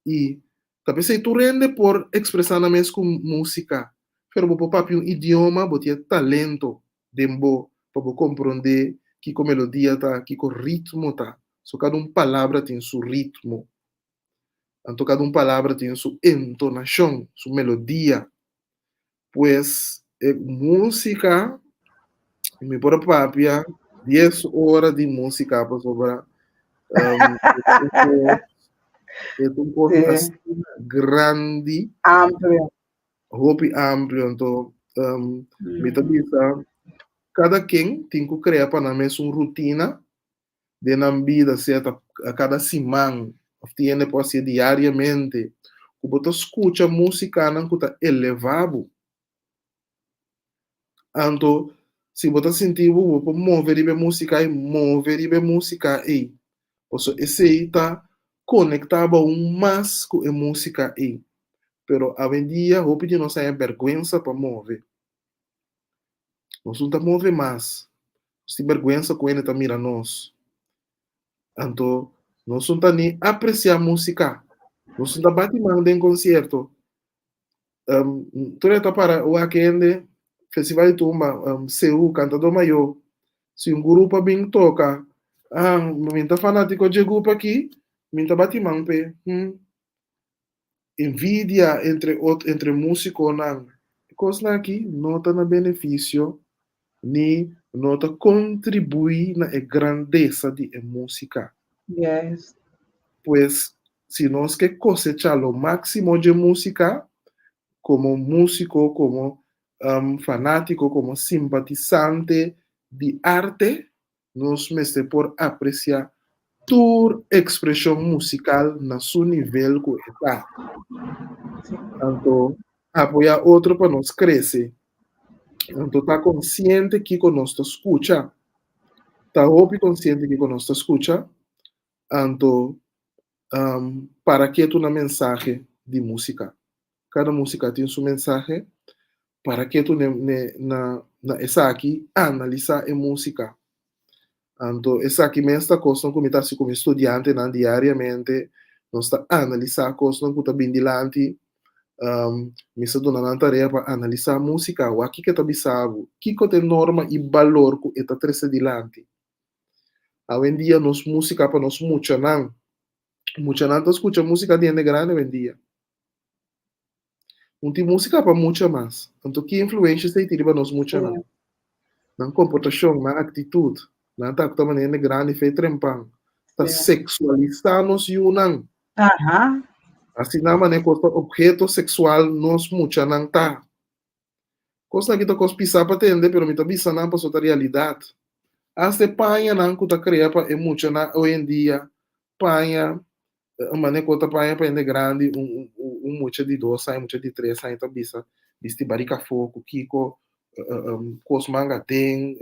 e também se tu rende por expressar na mesma música, pero por papi um idioma, botia talento dembo para compreender que com melodia tá, que com ritmo tá, so cada palavra tem seu ritmo, então cada palavra tem sua entonação, sua melodia, pues música mi por papia 10 horas de música para sobrar é um coisa assim grande amplo então me tabisa cada quem tem que criar para nós uma rotina de na vida certa a cada semana tiene pode ser diariamente que você escuta música não que está elevado então se você sentir você mover a música e você esse está conectado mais com a música aí pero a dia eu pedi não saia vergonha para mover nós não move mais se vergonha com ele tá mira nós então nós não nem apreciar música nós não bate mão em concerto tu está para o aquele festival de tumba seu cantador maior se um grupo bem toca minha fanático de grupo aqui minha bate mão pe envidia entre músicos não coisa aqui não tá no benefício nem não tá contribui na grandeza de música Yes. pues se nós que cosechar o máximo de música como músico como fanático como simpatizante de arte nós mesmo por apreciar toda expressão musical na seu nível que está. Então, apoiar outro para nós crescer. Então, está consciente que nós escuta. Está consciente que nós escuta. Então, para que tu na mensagem de música? Cada música tem sua mensagem. Para que tu na essa aqui analisar a música. Então, essa aqui mesmo está coisa como está como estudante diariamente, nós está analisar coisa que está bem dilante, me está dando uma tarefa para analisar a música, o que está bisavo, que tem norma e valor que está trece dilante. Hoje em dia, nós música para nós muita não escuta música de grande hoje em dia. Não tem música para muita mais. Então, que influência tem para nós muita não? Na comportação, na atitude. Na tá que maneira grande fez trempang ta sexualizamos yunang. Ajá. Assim naman costa objeto sexual nos mucha nang ta. Costa kita cos pisa patende, pero mita bisa nang pa sota realidade. As de panha nang kuta crea pa e mucha na hoje em dia panha mane conta panha pa ende grande mucha de 2 mucha de 3 tá bisa bisti barica fogo kiko cos manga tem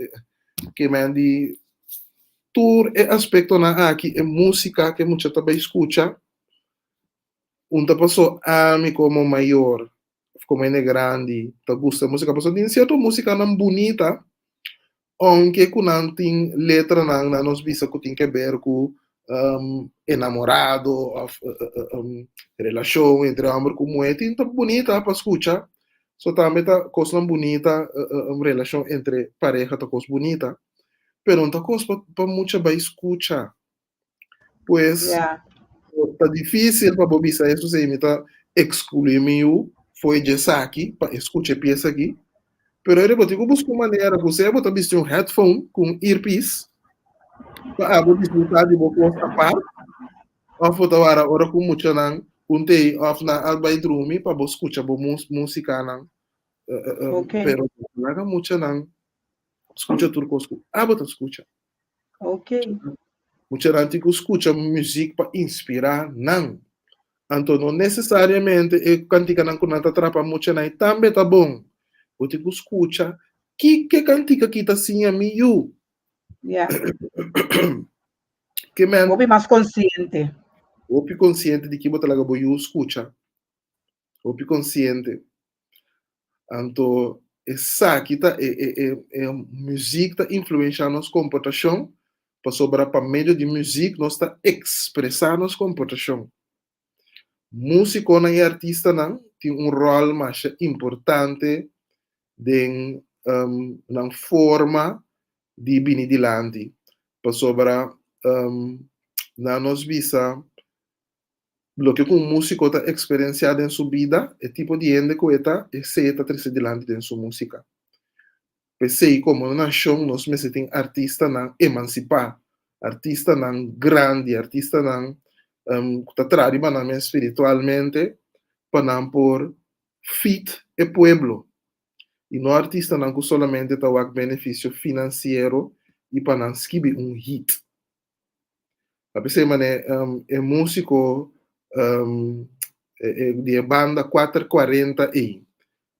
que mandi tour e aspecto na aqui é música que mucha também escuta tá passou ami como maior como ende grande tá gusta música passou tem certa música não bonita aunque não tem letra não nos bisa que tem que ver com enamorado, relação entre amor com mulher, tem tá bonita para escutar. Só também tá coisa bonita, relação entre pareja tá coisa bonita. Pero não tá coisa para muita para escutar. Pois tá difícil para bobisa isso se imita excluir meu foi de aqui para escutar peça aqui. Pero ele botou buscar maneira, você botar vestir headphone com earpiece. Ako disfrutar di boku sa par of tawara ora ku mucha nang unte of na albay drumi pa bo escucha bo música nang pero naga mucha nang escucha turcos abo ta escucha mucha nang tiku escucha music pa inspirar nang anto no necessariamente e cantica nang kunata trapa mucha nang tambe ta bom o tiku escucha que cantica kita sinha miu que man opi mais consciente de que bota laga boyu escucha opi consciente anto essa que tá música tá influenciando nossa comportação para sobrar para meio de música nós tá expressar nossa comportação músico e artista não tem rol mais importante de na forma di bini di landi pa sobra na nos visa lo que un músico ta experienciado en su vida e tipo di ende coeta e se ta trese di landi en su música pensei como una show nos mesetin artista nan emancipar artista nan grandi artista nan ta trari baname espiritualmente panan por fit e pueblo e no artista não solamente tá o benefício financeiro e para não escrever hit. A pessoa é músico de banda 440 e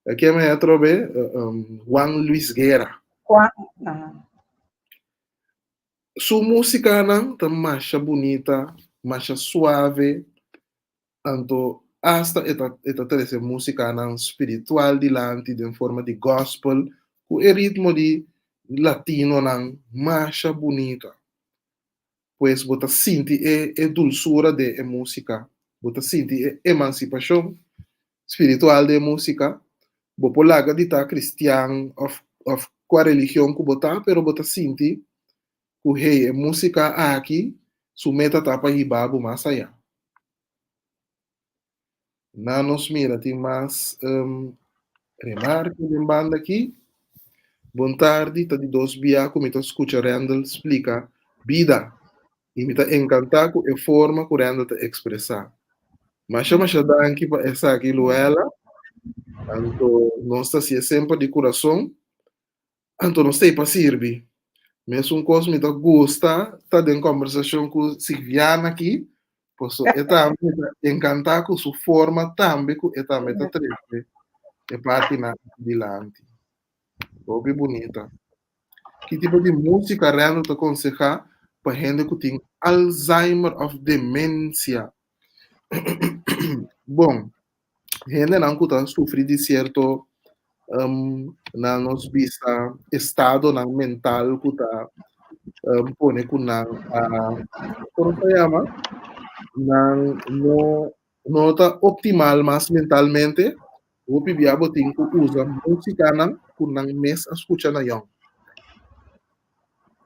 aqui me trove Juan Luis Guerra. Sua música não tá mais bonita, mais suave, então hasta esta trece música não espiritual dilante de forma de gospel com o ritmo de latino não mais bonita pois bota sente a dulçura de música bota sente a emancipação espiritual de música bopo laga de ta cristiano of qual religião que bota pero bota sente que hey música aqui sumeta tapa e babo mais allá. Na nos mira, tem mais remarca de banda aqui. Boa tarde, tá de 2 via, como tá escuta Randall explica vida. E me tá encantar com a forma que Randall tá expressar. Mas chama aqui para essa aqui, Luela. Então, nós tá sempre de coração. Então, nós tem para servir. Mesmo coisa me tá gosta, tá de conversação com Silviana aqui. Posso estar encantar com sua forma também com esta meta triste e parte na dilante. Bem bonita. Que tipo de música realmente te aconselhar para gente que tem Alzheimer of demência? Bom, gente não que está sofrendo de certo na nos vista estado na mental que está pone com na como se chama não está optimal mas mentalmente o pibiabo tem que usar música não com não mês escuta na young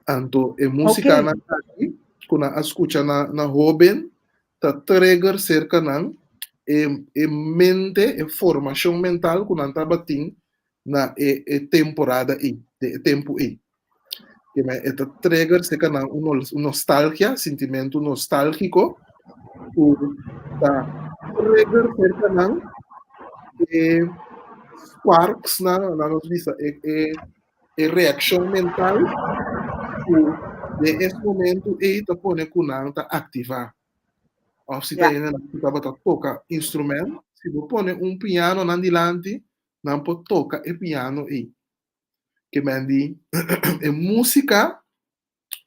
então a música na aqui com a escuta na jovem tá trigger cerca não e mente e formação mental com não tá batin na temporada e tempo e que me esta trigger se kana un nostalgia, sentimento nostálgico, o ta trigger se kana sparks na nos visa reação mental o de esse momento e ta pone kunang ta ativar. Of se Yeah. tá indo toca instrumento, se você põe piano na dilante, não pode tocar o piano aí. Que mendi a música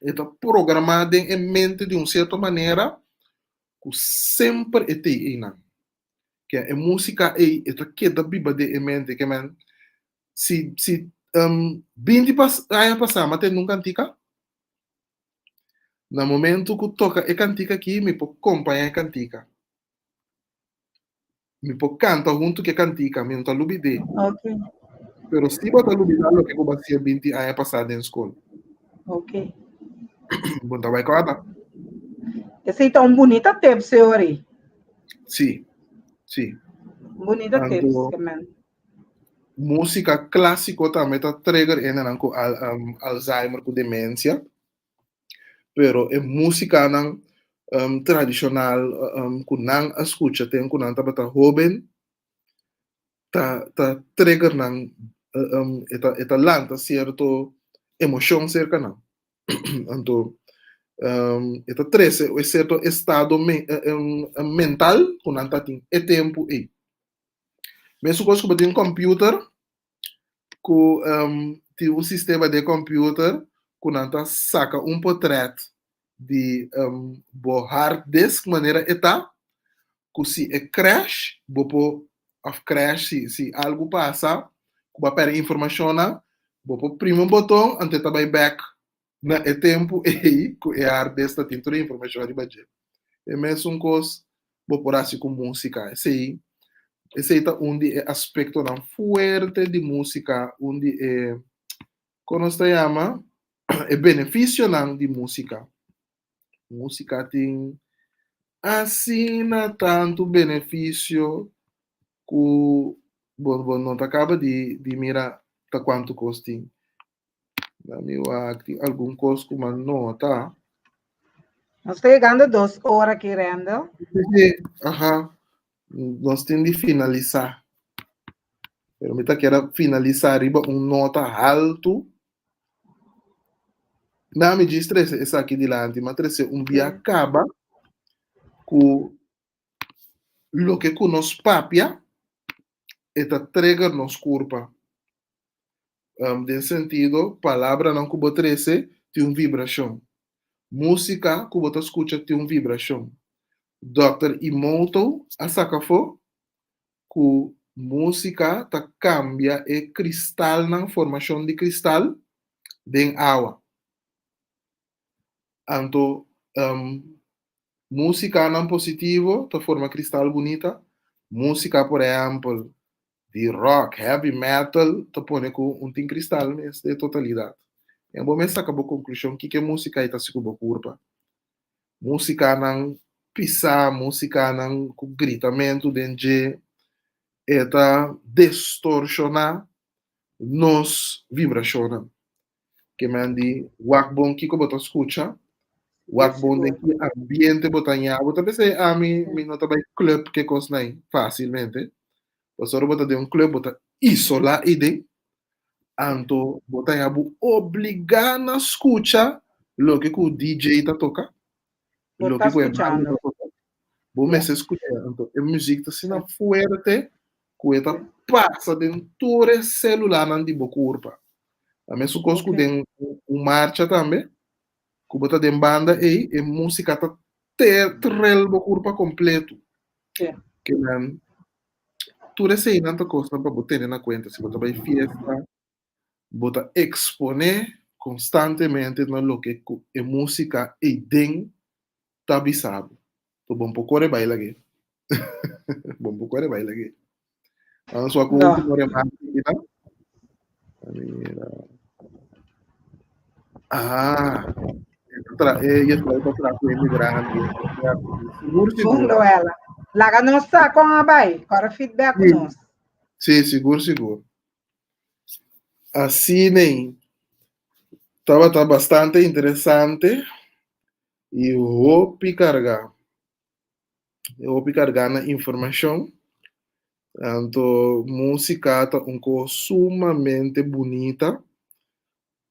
está programada em mente de uma certa maneira que sempre é aí não. Que a música aí está queda biba de mente que men se 20 anos passar, mas tem nunca cantica. No momento que toca a cantica aqui, me pode acompanhar a cantica. Me pode cantar junto com a cantica, me não está lubide. Ok. Pero se você lubida lo que você fazia 20 anos passar na escola. Ok. Bom, tá vai corda? Esse então bonita teve, senhor aí. Sim, sim. Bonita teve, Ando que man. música clássica também tá trigger ainda com Alzheimer, com demência. Pero é música não tradicional, com não escuta, tem com não tá jovem, tá trigger não, eta lanta certo emoção cerca não. Então, eta trece é certo estado mental com não tá tem é tempo aí. Mesmo coisa que tem computer, com tem um sistema de computer, com não tá saca portrait de hard disk maneira eta, que se é crash, bopo of crash se algo passa, que vai para informação na, bopo primo botão, ante tá vai back na é tempo e que é hard disk tá tendo informação de budget. É mesmo coisa, bopo assim com música, esse tá onde é aspecto não forte de música, onde é como se chama, é benefício não de música. Música tem assina tanto benefício que bom não acaba de mirar tá quanto custa. Na minha algum custo uma nota. Nós estamos chegando a 2 horas aqui, Randall. Aham, nós temos de finalizar. Pero me quero finalizar riba nota alto. Não me diz essa aqui delante, mas dia acaba com lo que nos papia eta trigger nos curpa. De sentido, palavra não cubo 13 tem uma vibração. Música que você escuta tem uma vibração. Dr. Emoto a sacafo que música ta cambia e cristal na formação de cristal de água. Então, música não positivo ta forma cristal bonita. Música, por exemplo, de rock, heavy metal, te põe com tem cristal de totalidade. E bom, mas acabou a conclusão que música está se cubo curva. Música não pisar, música não com gritamento dentro está distorcionar nos vibraciona. Que mandi wak bom que bota escuta, wak bom de que ambiente bota nha, bota pensei a mim não tá bem club que coisa nem facilmente. Você bota de club bota isolar ide. Anto bota nha bu obrigar na escuta lo que o DJ tá toca. Lo que o banda tá toca. Bom, mas se escuta, então a música tá sendo forte, que passa dentro do celular não de boca. A mesma coisa que tem marcha também, que bota de banda e a música tá trel boca completo. Que não tudo isso aí não tá coisa para botar na conta. Se bota vai fiesta, bota exponer constantemente no que a música e den tá bisado. Tô bom pouco de baila aqui. Bom pouco de baila aqui. Vamos só com o último remarque, tá? Ella está para o imigrante. Seguro ela. Larga não está com a bai. Agora feedback nós. Sim, seguro. Assim nem Estaba bastante interesante e eu vou carregar na informação. Tanto música tá um coisa sumamente bonita.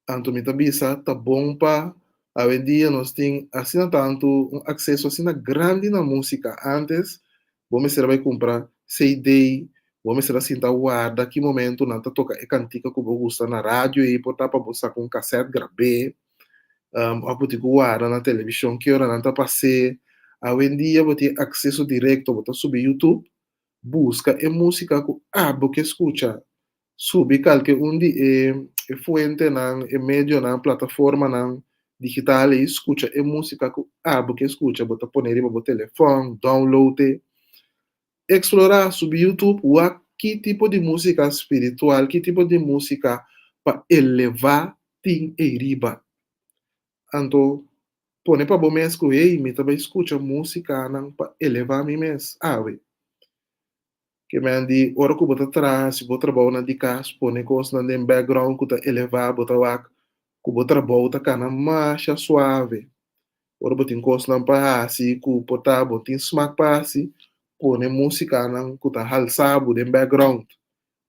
Tanto me bisa tá bom para hoje em dia nós temos assim tanto um acesso assim grande na música. Antes, vamos ser vai comprar CD, vamos ser assim tá guarda que momento não tá toca é cantica que eu gosto na rádio e botar para buscar com cassete gravei. A poder guardar na televisão que hora não tá passei. Hoje em dia você tem acesso direto, você subir YouTube, busca e música que que escuta. Subi qualquer de fuente nan e medio nan plataforma nan digital e escuta e música que escuta bota poner em bo telefone download explorar subir YouTube que tipo de música espiritual que tipo de música para elevar tim e riba anto pone para bom mês que ei me também escuta música nan para elevar mi mês que me andi ora que bota atrás bota trabalho na de casa pone coisa na background que tá elevar bota wak que bota trabalho tá cana marcha suave ora bota coisa na passe que bota bota smack passe pone música na que tá halsabo de background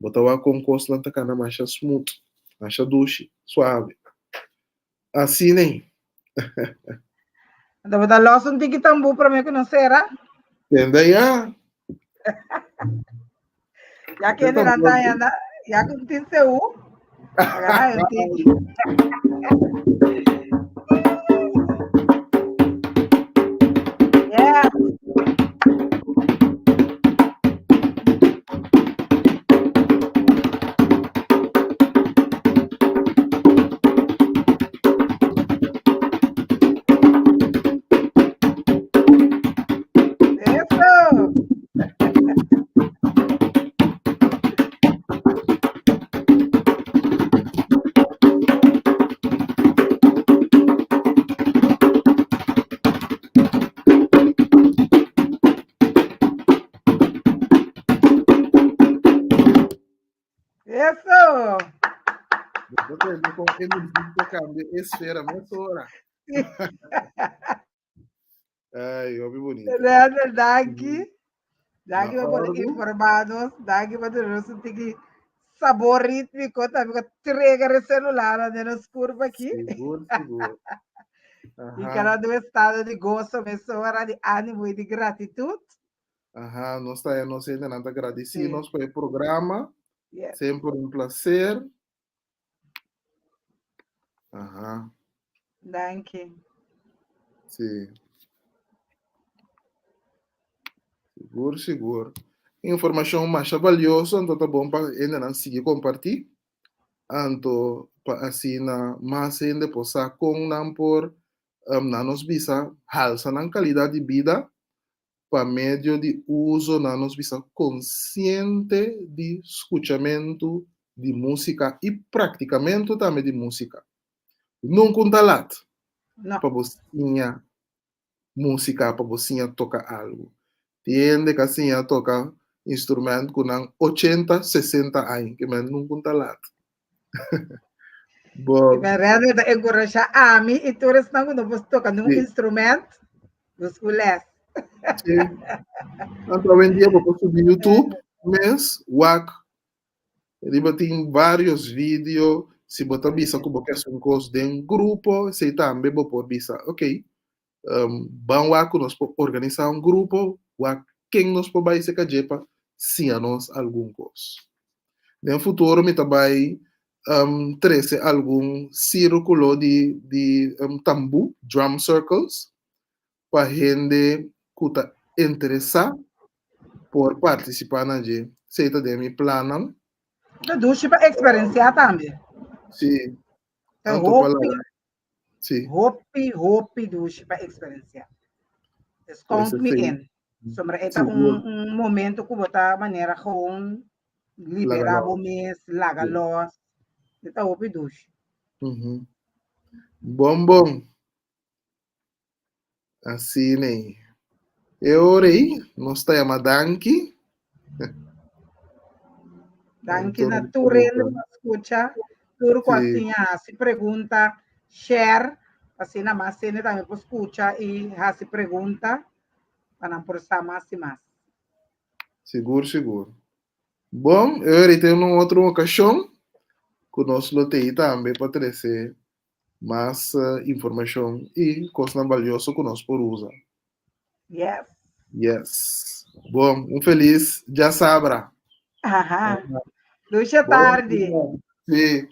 bota wak com coisa na tá cana marcha smooth marcha duche suave assim nem Então, botar loss um tiki tambu para mim que não será. entende já Já que ele não tá ainda, já que tem seu, agora eu tiki. Yeah. Eso. Eso. bota com energia cambia esfera mas ora ai óbvio bonito Leandro, daqui. Daqui na para ordem informados, daqui para nós tiki sabor rítmico, tá? Porque trega o celular, né? Nos curva aqui. seguro E aham cada do estado de gozo, hora de ânimo e de gratitude. Ajá, nós ainda não agradecidos Sim. pelo programa, Yeah. sempre um prazer. Ajá, Thank you. sim, seguro. Informação mais valiosa, então tá bom para ainda não seguir compartilhar, então para assim na mais ainda possa com não por na nos visa alça na qualidade de vida para meio de uso na nos visa consciente de escutamento de música e praticamento também de música. Não conta lá No. para você música, para você tocar algo. Tem que assim toca instrumento com 80, 60 anos, que mas não conta lá. Bom, Realmente encorajar a mim e tu não quando você toca num sim, instrumento, você conhece. sim. Então, hoje em dia, eu posso subir no YouTube, mas, ele tem vários vídeos, se botar bisa como que é um curso de um grupo, se também vou pôr bisa, ok, bom waco nós organizar um grupo, quem nos pode vai ser cajepa, se a nós algum coisa. No futuro, me também trece algum círculo de tambu, drum circles, para gente que está interessada por participar na gente. Se está de mi plano, Então, duche para experienciar também. sim, Então, anto para sim, hope, duche para experienciar. Just pois count é me feio, in. Sobre esta seguro, momento que botar maneira com liberar o mês, laga sim. los. Então, hope duche. Uhum. Bom, assim, né? Eu orei, nós está chamando Danke. Danke Então, na turno escucha, turco sim, assim, se pergunta, share, assim na mais cena também para escutar e fazer pergunta para não forçar mais e mais. Seguro, seguro. Bom, eu tenho uma outra ocasião que nós lotei também para trazer mais informação e coisa valiosa que nós por usar. Yes. Yes. Bom, feliz já sabra. Aham. Lucia Bom, tarde. sim.